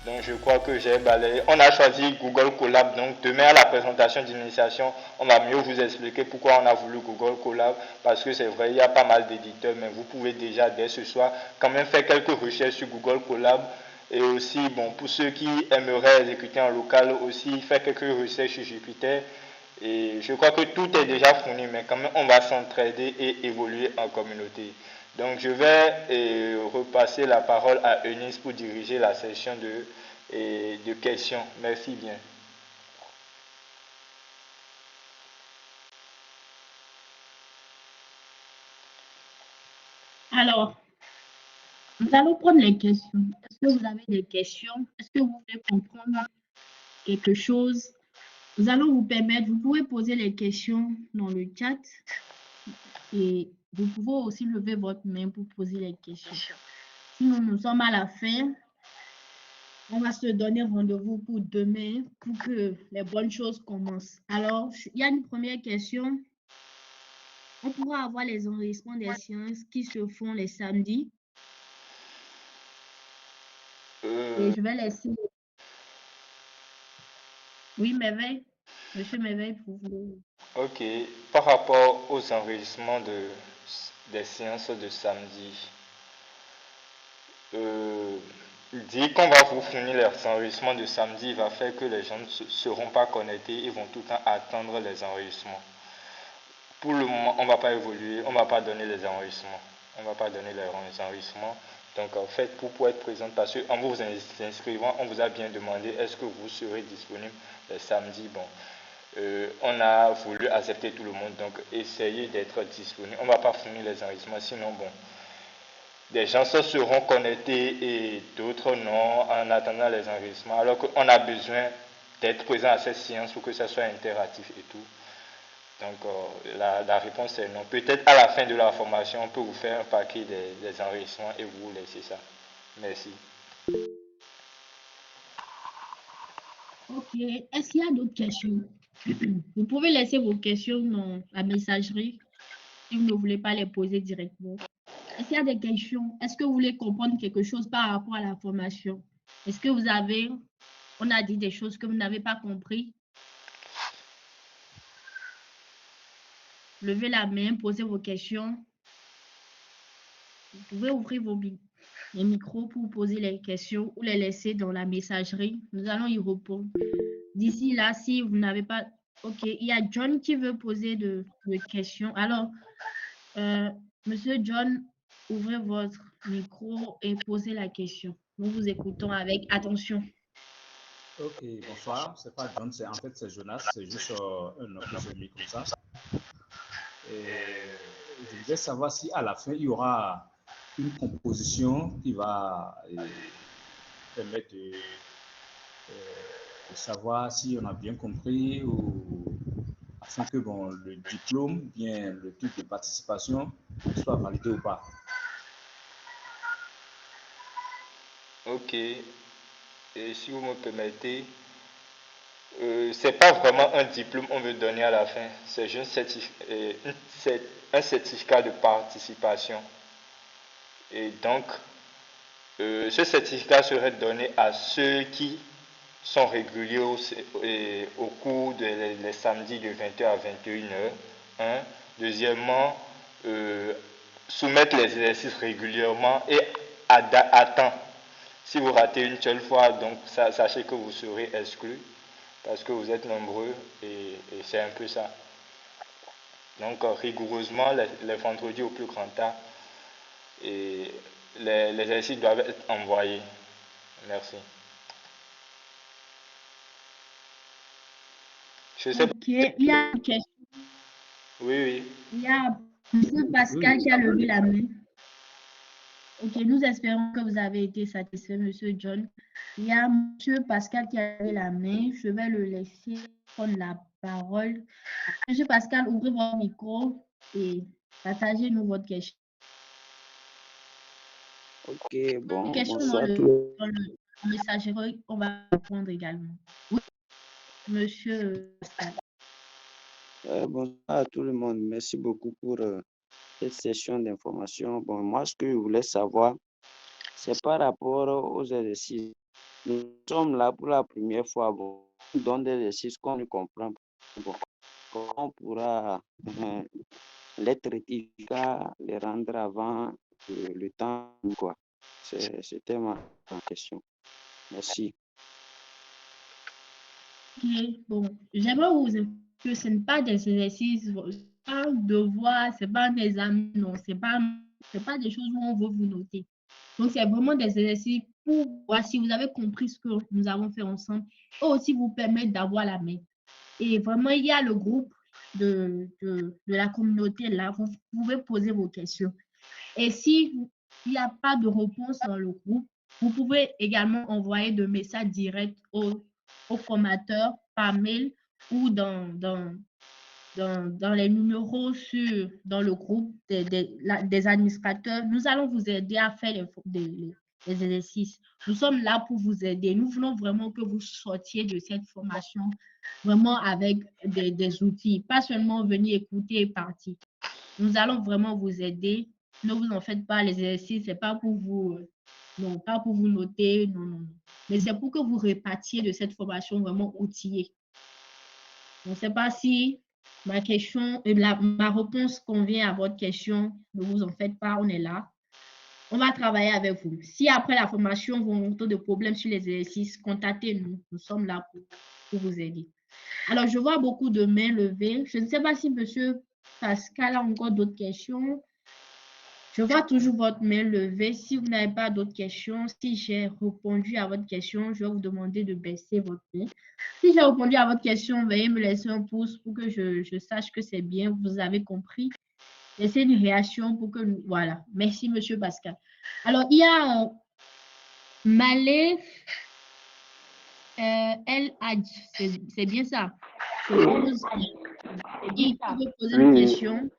Donc je crois que j'ai balayé. On a choisi Google Colab. Donc demain à la présentation d'initiation, on va mieux vous expliquer pourquoi on a voulu Google Colab. Parce que c'est vrai, il y a pas mal d'éditeurs, mais vous pouvez déjà dès ce soir quand même faire quelques recherches sur Google Colab. Et aussi, bon, pour ceux qui aimeraient exécuter en local, aussi faire quelques recherches sur Jupyter. Et je crois que tout est déjà fourni, mais quand même on va s'entraider et évoluer en communauté. Donc je vais repasser la parole à Eunice pour diriger la session de questions. Merci bien. Alors, nous allons prendre les questions. Est-ce que vous avez des questions? Est-ce que vous voulez comprendre quelque chose? Nous allons vous permettre, vous pouvez poser les questions dans le chat et vous pouvez aussi lever votre main pour poser les questions. Si nous sommes à la fin, on va se donner rendez-vous pour demain pour que les bonnes choses commencent. Alors, il y a une première question. On pourra avoir les enregistrements des séances qui se font les samedis. Et je vais laisser. Oui, Merveille. Monsieur Merveille, vous voulez. Ok. Par rapport aux enregistrements des séances de samedi, dire qu'on va vous fournir les enregistrements de samedi va faire que les gens ne seront pas connectés et vont tout le temps attendre les enregistrements. Pour le moment, on ne va pas évoluer, on ne va pas donner les enregistrements. On ne va pas donner les enregistrements. Donc, en fait, pour être présent, parce qu'en vous inscrivant, on vous a bien demandé est-ce que vous serez disponible le samedi. Bon, on a voulu accepter tout le monde, donc essayez d'être disponible. On ne va pas fournir les enregistrements, sinon, bon, des gens se seront connectés et d'autres non en attendant les enregistrements, alors qu'on a besoin d'être présent à cette séance pour que ça soit interactif et tout. Donc la réponse est non. Peut-être à la fin de la formation, on peut vous faire un paquet des enregistrements et vous laisser ça. Merci. Ok. Est-ce qu'il y a d'autres questions? Vous pouvez laisser vos questions dans la messagerie si vous ne voulez pas les poser directement. Est-ce qu'il y a des questions? Est-ce que vous voulez comprendre quelque chose par rapport à la formation? Est-ce que on a dit des choses que vous n'avez pas compris? Levez la main, posez vos questions. Vous pouvez ouvrir les micros pour poser les questions ou les laisser dans la messagerie. Nous allons y répondre. D'ici là, si vous n'avez pas... Ok, il y a John qui veut poser de questions. Alors, Monsieur John, ouvrez votre micro et posez la question. Nous vous écoutons avec attention. Ok, bonsoir. C'est pas John, c'est Jonas. C'est juste un nom qui s'est mis comme ça. Et je voudrais savoir si à la fin, il y aura une composition qui va permettre de savoir si on a bien compris ou afin que bon, le diplôme, bien le truc de participation soit validé ou pas. Ok. Et si vous me permettez, c'est pas vraiment un diplôme qu'on veut donner à la fin, c'est juste un certificat de participation. Et donc, ce certificat serait donné à ceux qui sont réguliers au cours des samedis de 20h à 21h. Un. Deuxièmement, soumettre les exercices régulièrement et à temps. Si vous ratez une seule fois, donc sachez que vous serez exclu parce que vous êtes nombreux et c'est un peu ça. Donc rigoureusement les vendredis au plus grand tard et les exercices doivent être envoyés. Merci. Je sais pas. Ok, il y a une question. Oui. Il y a M. Pascal qui a levé la main. Ok, nous espérons que vous avez été satisfait, M. John. Il y a M. Pascal qui a levé la main. Je vais le laisser prendre la parole. M. Pascal, ouvrez votre micro et partagez-nous votre question. Ok, bon, Question dans bonsoir le messagerie, on va répondre également. Oui, M. Pascal. bonsoir à tout le monde. Merci beaucoup pour cette session d'information. Bon, moi, ce que je voulais savoir, c'est par rapport aux exercices. Nous sommes là pour la première fois. Bon, on donne des exercices qu'on ne comprend pas. Bon, comment on pourra les traiter, les rendre avant le temps, quoi. C'était ma question. Merci. Ok, bon, j'aimerais vous dire que ce n'est pas des exercices, c'est pas un devoir, c'est pas un examen, non, c'est pas des choses où on veut vous noter. Donc, c'est vraiment des exercices pour voir si vous avez compris ce que nous avons fait ensemble et aussi vous permettre d'avoir la main. Et vraiment, il y a le groupe de la communauté là, vous pouvez poser vos questions. Et si il n'y a pas de réponse dans le groupe, vous pouvez également envoyer des messages directs au formateur par mail ou dans les numéros dans le groupe des administrateurs. Nous allons vous aider à faire les exercices. Nous sommes là pour vous aider. Nous voulons vraiment que vous sortiez de cette formation vraiment avec des outils, pas seulement venir écouter et partir. Nous allons vraiment vous aider. Ne vous en faites pas, les exercices, c'est pas pour vous, non, pas pour vous noter, non. Mais c'est pour que vous répartiez de cette formation vraiment outillée. Je ne sais pas si ma réponse convient à votre question. Ne vous en faites pas, on est là. On va travailler avec vous. Si après la formation, vous rencontrez des problèmes sur les exercices, contactez-nous. Nous sommes là pour vous aider. Alors, je vois beaucoup de mains levées. Je ne sais pas si M. Pascal a encore d'autres questions. Je vois toujours votre main levée. Si vous n'avez pas d'autres questions, si j'ai répondu à votre question, je vais vous demander de baisser votre main. Si j'ai répondu à votre question, veuillez me laisser un pouce pour que je sache que c'est bien, vous avez compris. Laissez une réaction pour que nous... Voilà. Merci, M. Pascal. Alors, il y a Malé El Hadj. C'est bien ça. Je suppose. Il peut poser une question.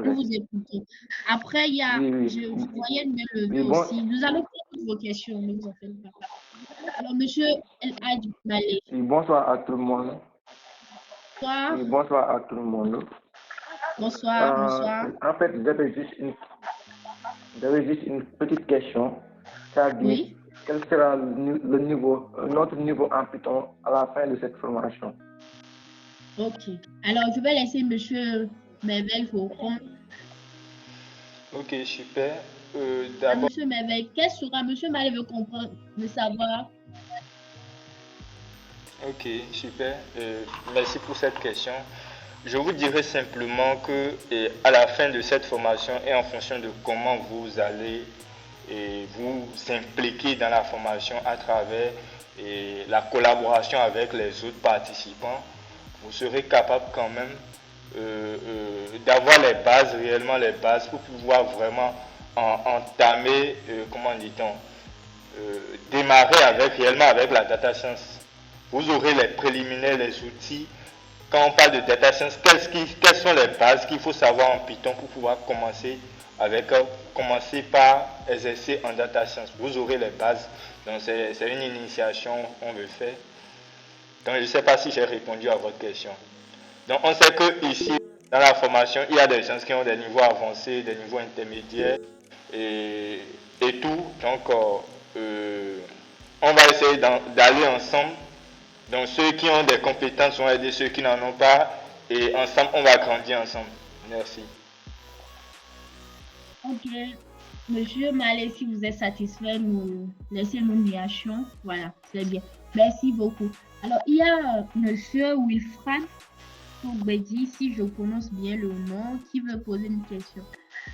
Nous vous écoutons. Après, il y a, je voyais une main levée aussi. Nous allons prendre toutes vos questions, ne vous en faites pas. Alors, monsieur El Hadj Malé. Bonsoir à tout le monde. Bonsoir. Bonsoir à tout le monde. Bonsoir. En fait, j'avais juste une petite question. C'est-à-dire, quel sera notre niveau en Python à la fin de cette formation? Ok. Alors, je vais laisser monsieur Merveille vous répondre. Ok, super. Monsieur Merveille, qu'est-ce que sera, monsieur Malé veut comprendre, veut savoir. Ok, super. Merci pour cette question. Je vous dirais simplement que à la fin de cette formation et en fonction de comment vous allez vous impliquer dans la formation à travers la collaboration avec les autres participants, vous serez capable quand même d'avoir réellement les bases pour pouvoir vraiment entamer, comment dit-on, démarrer réellement avec la data science. Vous aurez les préliminaires, les outils. Quand on parle de data science, quelles sont les bases qu'il faut savoir en Python pour pouvoir commencer par exercer en data science. Vous aurez les bases. Donc c'est une initiation qu'on veut faire. Donc je ne sais pas si j'ai répondu à votre question. Donc on sait que ici, dans la formation, il y a des gens qui ont des niveaux avancés, des niveaux intermédiaires et tout. Donc on va essayer d'aller ensemble. Donc ceux qui ont des compétences vont aider ceux qui n'en ont pas. Et ensemble, on va grandir ensemble. Merci. Ok. Monsieur Malé, si vous êtes satisfait, laissez-nous une réaction. Voilà, c'est bien. Merci beaucoup. Alors, il y a Monsieur Wilfran Togbedi, si je prononce bien le nom, qui veut poser une question.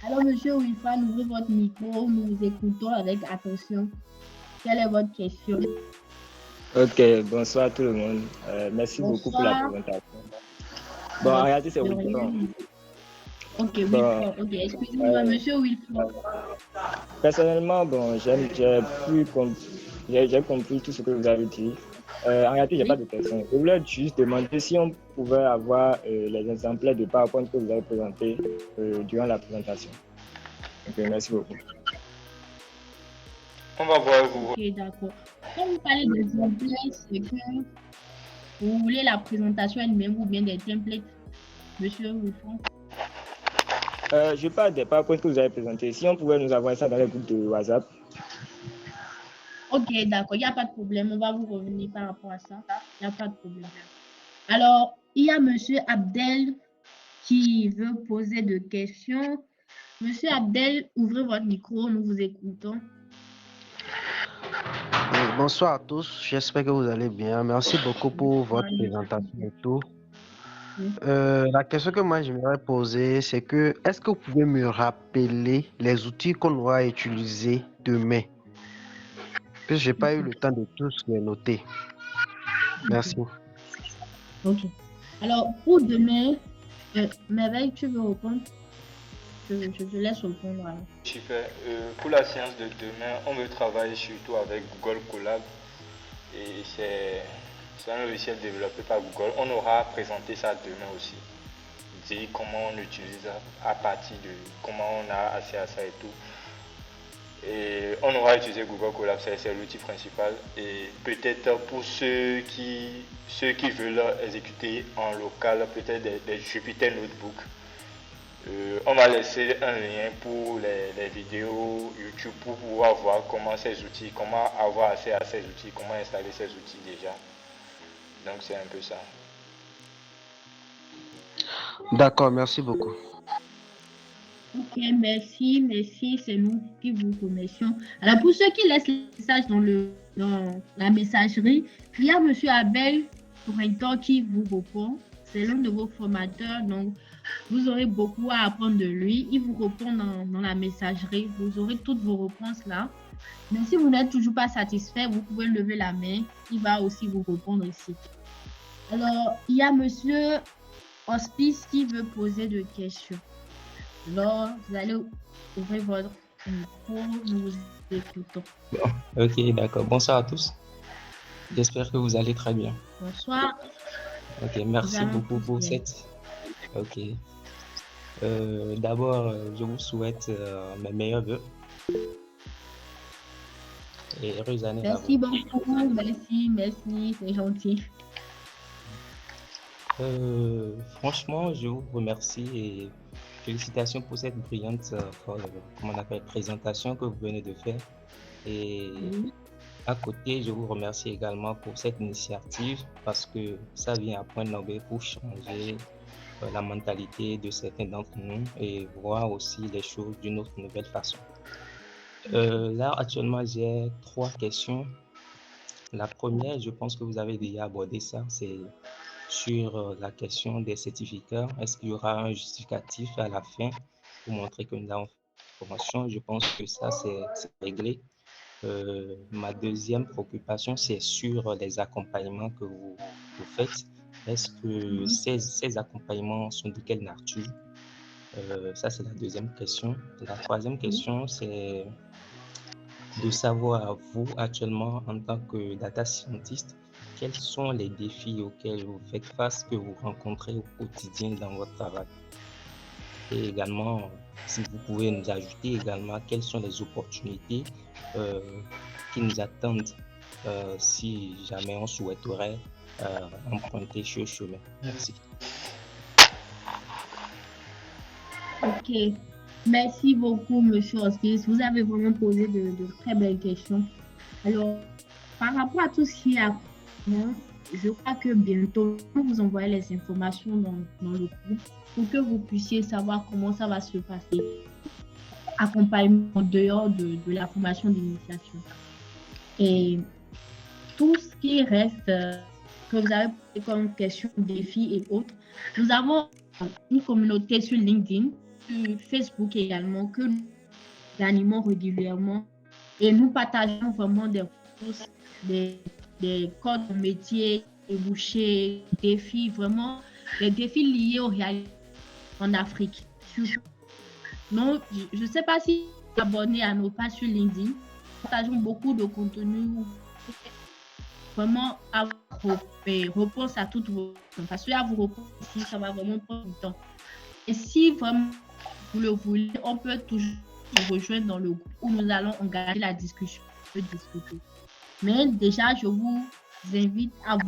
Alors, Monsieur Wilfran, ouvrez votre micro, nous vous écoutons avec attention. Quelle est votre question? Ok, bonsoir à tout le monde. Merci beaucoup pour la présentation. Bon, en réalité, c'est Wilfran. Ok, Wilfran. Ok, excusez-moi, Monsieur Wilfran. Personnellement, bon, j'ai compris tout ce que vous avez dit. En réalité, je n'ai pas de question. Je voulais juste demander si on pouvait avoir les exemplaires de PowerPoint que vous avez présentés durant la présentation. Ok, merci beaucoup. On va voir vous. Ok, d'accord. Quand vous parlez de templates, c'est que vous voulez la présentation elle-même ou bien des templates, Monsieur Wilfran? Je parle des PowerPoint que vous avez présentés. Si on pouvait nous avoir ça dans les groupes de WhatsApp. Ok, d'accord, il n'y a pas de problème. On va vous revenir par rapport à ça. Il n'y a pas de problème. Alors, il y a Monsieur Abdel qui veut poser des questions. Monsieur Abdel, ouvrez votre micro, nous vous écoutons. Bonsoir à tous, j'espère que vous allez bien. Merci beaucoup pour votre présentation et tout. La question que moi j'aimerais poser, c'est que est-ce que vous pouvez me rappeler les outils qu'on aura utilisés demain? Parce que je n'ai pas eu le temps de tous les noter. Merci. Ok. Alors, pour demain, Merveille, tu veux répondre? Je te laisse répondre. Alors. Super. Pour la séance de demain, on veut travailler surtout avec Google Colab. Et c'est un logiciel développé par Google. On aura présenté ça demain aussi. Dire comment on utilise à partir de comment on a accès à ça et tout. Et on aura utilisé Google Colab, c'est l'outil principal. Et peut-être pour ceux qui veulent exécuter en local, peut-être des Jupyter Notebook. On va laisser un lien pour les vidéos YouTube pour pouvoir voir comment avoir accès à ces outils, comment installer ces outils déjà. Donc c'est un peu ça. D'accord, merci beaucoup. Ok, merci, c'est nous qui vous remercions. Alors pour ceux qui laissent les messages dans la messagerie, il y a Monsieur Abel Printemps qui vous répond. C'est l'un de vos formateurs, donc vous aurez beaucoup à apprendre de lui. Il vous répond dans la messagerie. Vous aurez toutes vos réponses là. Mais si vous n'êtes toujours pas satisfait, vous pouvez lever la main. Il va aussi vous répondre ici. Alors, il y a Monsieur Hospice qui veut poser des questions. Alors, vous allez ouvrir votre micro, nous vous écoutons. Bon, ok, d'accord. Bonsoir à tous. J'espère que vous allez très bien. Bonsoir. Ok, merci beaucoup pour cette. Ok. D'abord, je vous souhaite mes meilleurs vœux. Et heureuse année. Merci beaucoup, merci, c'est gentil. Franchement, je vous remercie et félicitations pour cette brillante présentation que vous venez de faire. Et à côté, je vous remercie également pour cette initiative parce que ça vient à point nommé pour changer la mentalité de certains d'entre nous et voir aussi les choses d'une autre nouvelle façon. Là, actuellement, j'ai 3 questions. La première, je pense que vous avez déjà abordé ça, c'est sur la question des certificats. Est-ce qu'il y aura un justificatif à la fin pour montrer que nous avons fait la formation? Je pense que ça, c'est réglé. Ma deuxième préoccupation, c'est sur les accompagnements que vous faites. Est-ce que ces accompagnements sont de quelle nature? Ça, c'est la deuxième question. La troisième question, c'est de savoir, vous, actuellement, en tant que data scientist, quels sont les défis auxquels vous faites face, que vous rencontrez au quotidien dans votre travail? Et également, si vous pouvez nous ajouter également, quelles sont les opportunités qui nous attendent si jamais on souhaiterait emprunter ce chemin. Merci. Ok. Merci beaucoup, Monsieur Hoskins. Vous avez vraiment posé de très belles questions. Alors, par rapport à tout ce qui est à je crois que bientôt, on vous envoie les informations dans le groupe pour que vous puissiez savoir comment ça va se passer. Accompagnement en dehors de la formation d'initiation. Et tout ce qui reste, que vous avez posé comme question, défis et autres, nous avons une communauté sur LinkedIn, sur Facebook également, que nous animons régulièrement. Et nous partageons vraiment des ressources, des codes de métier, des bouchées, des défis, vraiment des défis liés aux réalités en Afrique. Non, je ne sais pas si vous êtes abonné à nos pages sur LinkedIn. Nous partageons beaucoup de contenu. Vraiment à vos réponses à toutes vos questions. Parce que à vous répondre ici, ça va vraiment prendre du temps. Et si vraiment vous le voulez, on peut toujours vous rejoindre dans le groupe où nous allons engager la discussion. Discuter. Mais déjà, je vous invite à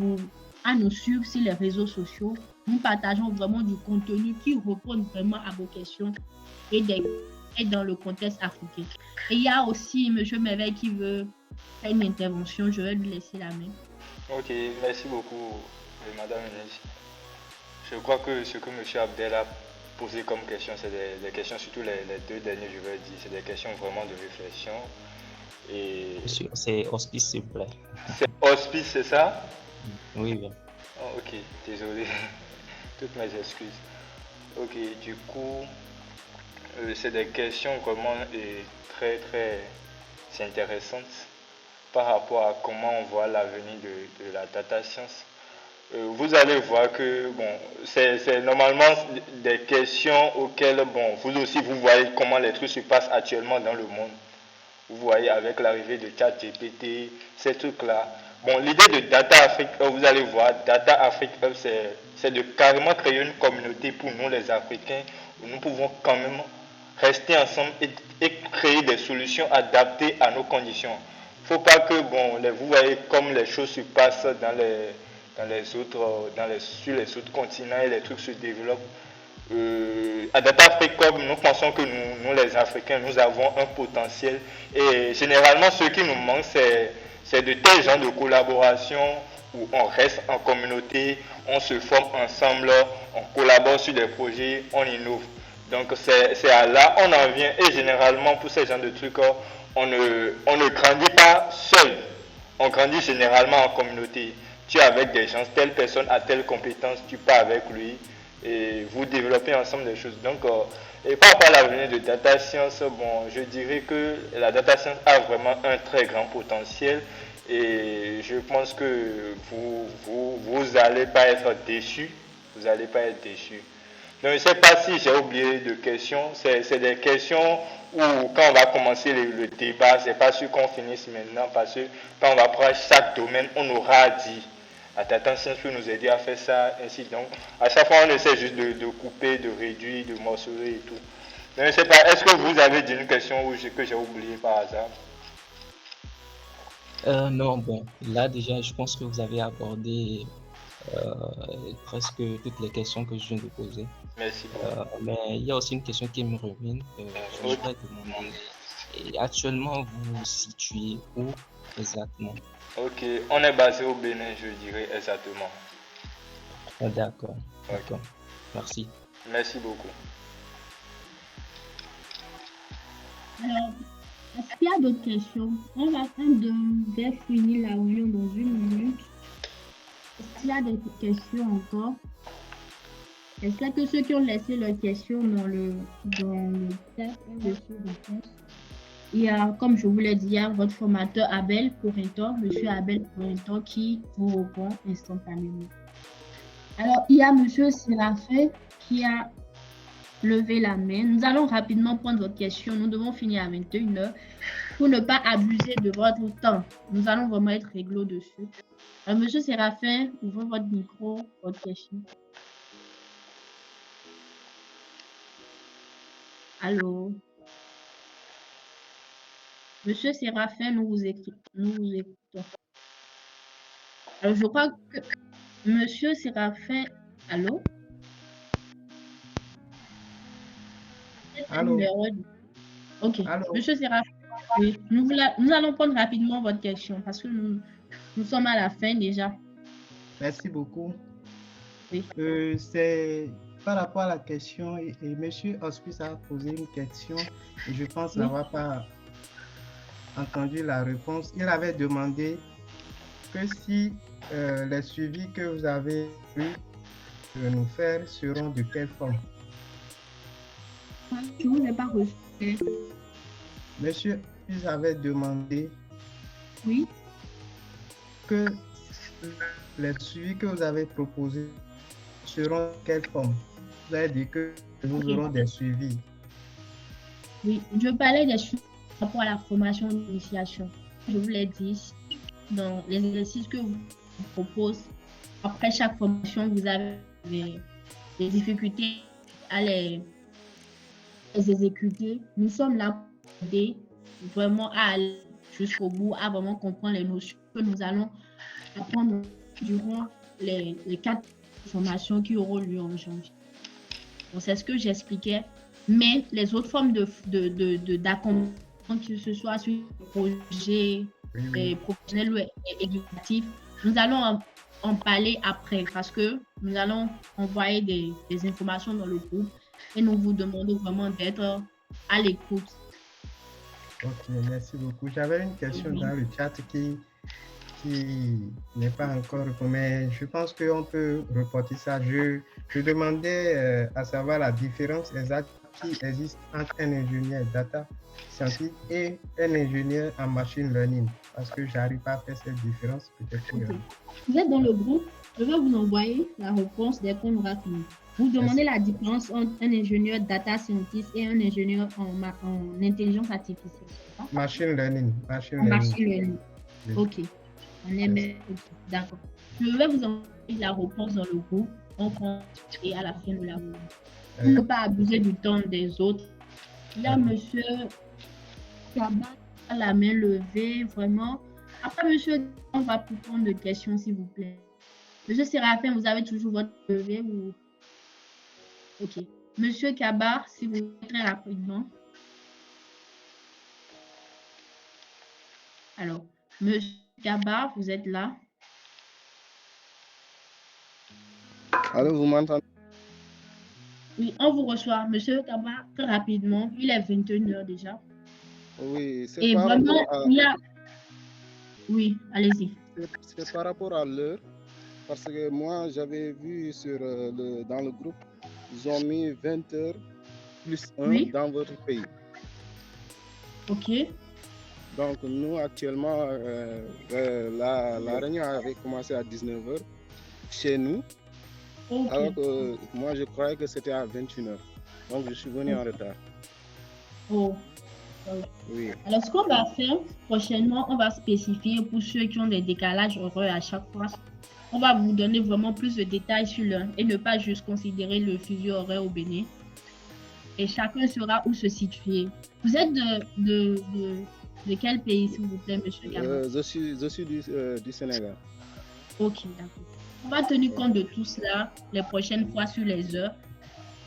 nous suivre sur les réseaux sociaux. Nous partageons vraiment du contenu qui répond vraiment à vos questions et dans le contexte africain. Et il y a aussi M. Merveille qui veut faire une intervention. Je vais lui laisser la main. Ok, merci beaucoup, Madame Inès. Je crois que ce que M. Abdel a posé comme question, c'est des questions, surtout les deux derniers, je vais dire, c'est des questions vraiment de réflexion. Et... Monsieur, c'est Hospice, s'il vous plaît. C'est Hospice, c'est ça? Oui, bien. Oh, ok, désolé. Toutes mes excuses. Ok, du coup, c'est des questions vraiment très intéressantes par rapport à comment on voit l'avenir de la data science. Vous allez voir que bon, c'est normalement des questions auxquelles bon, vous aussi vous voyez comment les trucs se passent actuellement dans le monde. Vous voyez avec l'arrivée de ChatGPT, ces trucs-là. Bon, l'idée de Data Afrique Hub, vous allez voir, Data Afrique Hub, c'est de carrément créer une communauté pour nous les Africains où nous pouvons quand même rester ensemble et créer des solutions adaptées à nos conditions. Il ne faut pas que, bon, vous voyez comme les choses se passent sur les autres continents et les trucs se développent. À Data Afrique Hub, nous pensons que nous les Africains, nous avons un potentiel et généralement ce qui nous manque, c'est de tels genres de collaboration où on reste en communauté, on se forme ensemble, on collabore sur des projets, on innove. Donc c'est à là on en vient et généralement pour ces genres de trucs, on ne grandit pas seul, on grandit généralement en communauté. Tu es avec des gens, telle personne a telle compétence, tu pars avec lui et vous développez ensemble des choses. Donc, et par rapport à l'avenir de data science, bon, je dirais que la data science a vraiment un très grand potentiel et je pense que vous n'allez pas être déçus. Vous n'allez pas être déçus. Donc, je ne sais pas si j'ai oublié de questions. C'est des questions où, quand on va commencer le débat, c'est pas sûr qu'on finisse maintenant parce que quand on va prendre chaque domaine, on aura dit. La data science peut nous aider à faire ça, ainsi donc. À chaque fois, on essaie juste de couper, de réduire, de morceler et tout. Donc, je ne sais pas, est-ce que vous avez dit une question que j'ai oublié par hasard? Non, bon, là déjà, je pense que vous avez abordé presque toutes les questions que je viens de poser. Merci. Mais il y a aussi une question qui me revient. Je voudrais demander, et actuellement, vous vous situez où exactement? Ok, on est basé au Bénin, je dirais exactement. D'accord, d'accord. Merci. Merci beaucoup. Alors, est-ce qu'il y a d'autres questions? On va finir la réunion dans 1 minute. Est-ce qu'il y a des questions encore? Est-ce que ceux qui ont laissé leurs questions dans le test réponse? Il y a, comme je vous l'ai dit, il y a votre formateur Abel Corentin, monsieur Abel Corentin, qui vous répond instantanément. Alors, il y a monsieur Séraphin qui a levez la main. Nous allons rapidement prendre votre question. Nous devons finir à 21h pour ne pas abuser de votre temps. Nous allons vraiment être réglo dessus. Monsieur Séraphin, ouvrez votre micro, votre question. Allô? Monsieur Séraphin, nous vous écoutons. Alors, je crois que Monsieur Séraphin, allô? Allô? Ok. Allô? Monsieur Séraphin, oui. Nous allons prendre rapidement votre question parce que nous sommes à la fin déjà. Merci beaucoup. Oui. C'est par rapport à la question, et Monsieur Hospice a posé une question et je pense n'avoir pas entendu la réponse. Il avait demandé que si les suivis que vous avez eu de nous faire seront de quelle forme? Je ne vous ai pas reçu. Monsieur Hospice avait demandé oui, que les suivis que vous avez proposés seront de quelle forme? Vous avez dit que nous aurons des suivis. Oui, je parlais des suivis par rapport à la formation d'initiation. Je vous l'ai dit, dans les exercices que vous proposez, après chaque formation, vous avez des difficultés à les exécuter. Nous sommes là pour aider vraiment à aller jusqu'au bout, à vraiment comprendre les notions que nous allons apprendre durant les 4 formations qui auront lieu en janvier. Donc, c'est ce que j'expliquais. Mais les autres formes d'accompagnement, que ce soit sur les projets professionnels ou éducatifs, nous allons en parler après parce que nous allons envoyer des informations dans le groupe et nous vous demandons vraiment d'être à l'écoute. Ok, merci beaucoup. J'avais une question dans le chat qui n'est pas encore répondu, mais je pense qu'on peut reporter ça. Je demandais à savoir la différence exacte qui existe entre un ingénieur data scientist et un ingénieur en machine learning, parce que je n'arrive pas à faire cette différence. Peut-être que... Vous êtes dans le groupe, je vais vous envoyer la réponse dès qu'on aura fini. Vous demandez la différence entre un ingénieur data scientist et un ingénieur en intelligence artificielle. Machine learning. Machine learning. Oui. Ok. On est bien. D'accord. Je vais vous envoyer la réponse dans le groupe et à la fin de la réunion. Pour ne pas abuser du temps des autres. Il y a monsieur Kaba à la main levée, vraiment. Après, monsieur, on va plus prendre de questions, s'il vous plaît. Monsieur Séraphin, vous avez toujours votre levé ou... Ok. Monsieur Kabar, si vous voulez très rapidement. Alors, monsieur Kabar, vous êtes là? Allô, vous m'entendez? Oui, on vous reçoit. Monsieur Kabar, très rapidement. Il est 21h déjà. Oui, c'est et par vraiment, rapport à... il y a... Oui, allez-y. C'est par rapport à l'heure, parce que moi, j'avais vu dans le groupe, ils ont mis 20h plus 1 dans votre pays. Ok. Donc, nous, actuellement, la réunion avait commencé à 19h chez nous. Okay. Alors que moi, je croyais que c'était à 21h. Donc, je suis venu en retard. Oh. Oui. Alors, ce qu'on va faire prochainement, on va spécifier pour ceux qui ont des décalages horaires à chaque fois. On va vous donner vraiment plus de détails sur l'un et ne pas juste considérer le fuseau horaire au Bénin. Et chacun saura où se situer. Vous êtes de quel pays, s'il vous plaît, monsieur Gabon? Je suis du Sénégal. Ok, d'accord. On va tenir compte de tout cela les prochaines fois sur les heures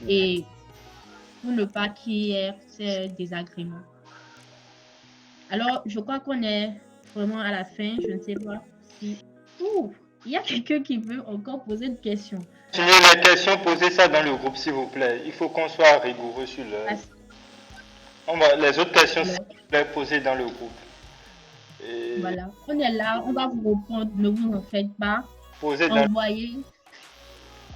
et pour ne pas qu'il y ait ces désagréments. Alors, je crois qu'on est vraiment à la fin. Je ne sais pas si... il y a quelqu'un qui veut encore poser une question. Continuez la question, posez ça dans le groupe, s'il vous plaît. Il faut qu'on soit rigoureux sur l'heure. Les autres questions, s'il vous plaît, posez dans le groupe. Et... Voilà, on est là, on va vous répondre, ne vous en faites pas. Envoyez,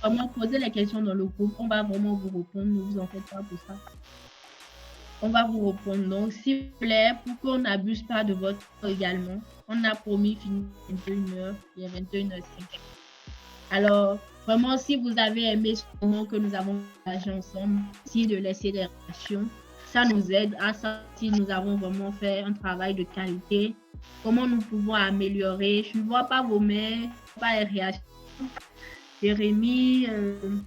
vraiment posez les questions dans le groupe, on va vraiment vous répondre, ne vous en faites pas pour ça. On va vous répondre. Donc, s'il vous plaît, pour qu'on n'abuse pas de votre temps également, on a promis finir 21h, il est 21h05. Alors, Vraiment, si vous avez aimé ce moment que nous avons partagé ensemble, merci de laisser des réactions. Ça nous aide à ça si nous avons vraiment fait un travail de qualité. Comment nous pouvons améliorer. Je ne vois pas vos mails, pas les réactions. Jérémy,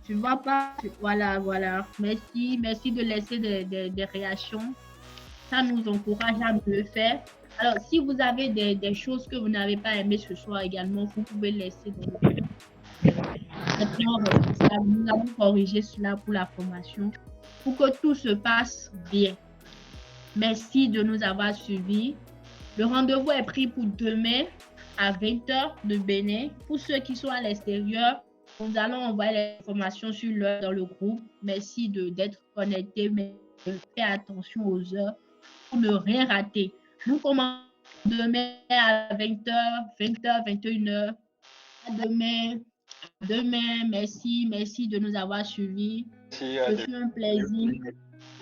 tu ne vois pas. Voilà. Merci de laisser des réactions. Ça nous encourage à mieux faire. Alors, si vous avez des choses que vous n'avez pas aimées ce soir également, vous pouvez laisser dans le Maintenant, nous allons corriger cela pour la formation pour que tout se passe bien. Merci de nous avoir suivis. Le rendez-vous est pris pour demain à 20h de Bénin. Pour ceux qui sont à l'extérieur, nous allons envoyer les informations sur l'heure dans le groupe. Merci d'être connectés, mais faites attention aux heures pour ne rien rater. Nous commençons demain à 20h, 21h. À demain, merci de nous avoir suivis. Ce fut un plaisir.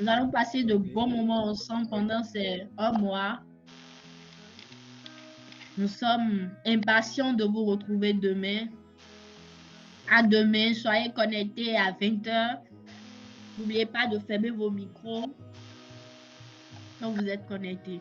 Nous allons passer de bons moments ensemble pendant ces 1 mois. Nous sommes impatients de vous retrouver demain. À demain, soyez connectés à 20h. N'oubliez pas de fermer vos micros quand vous êtes connectés.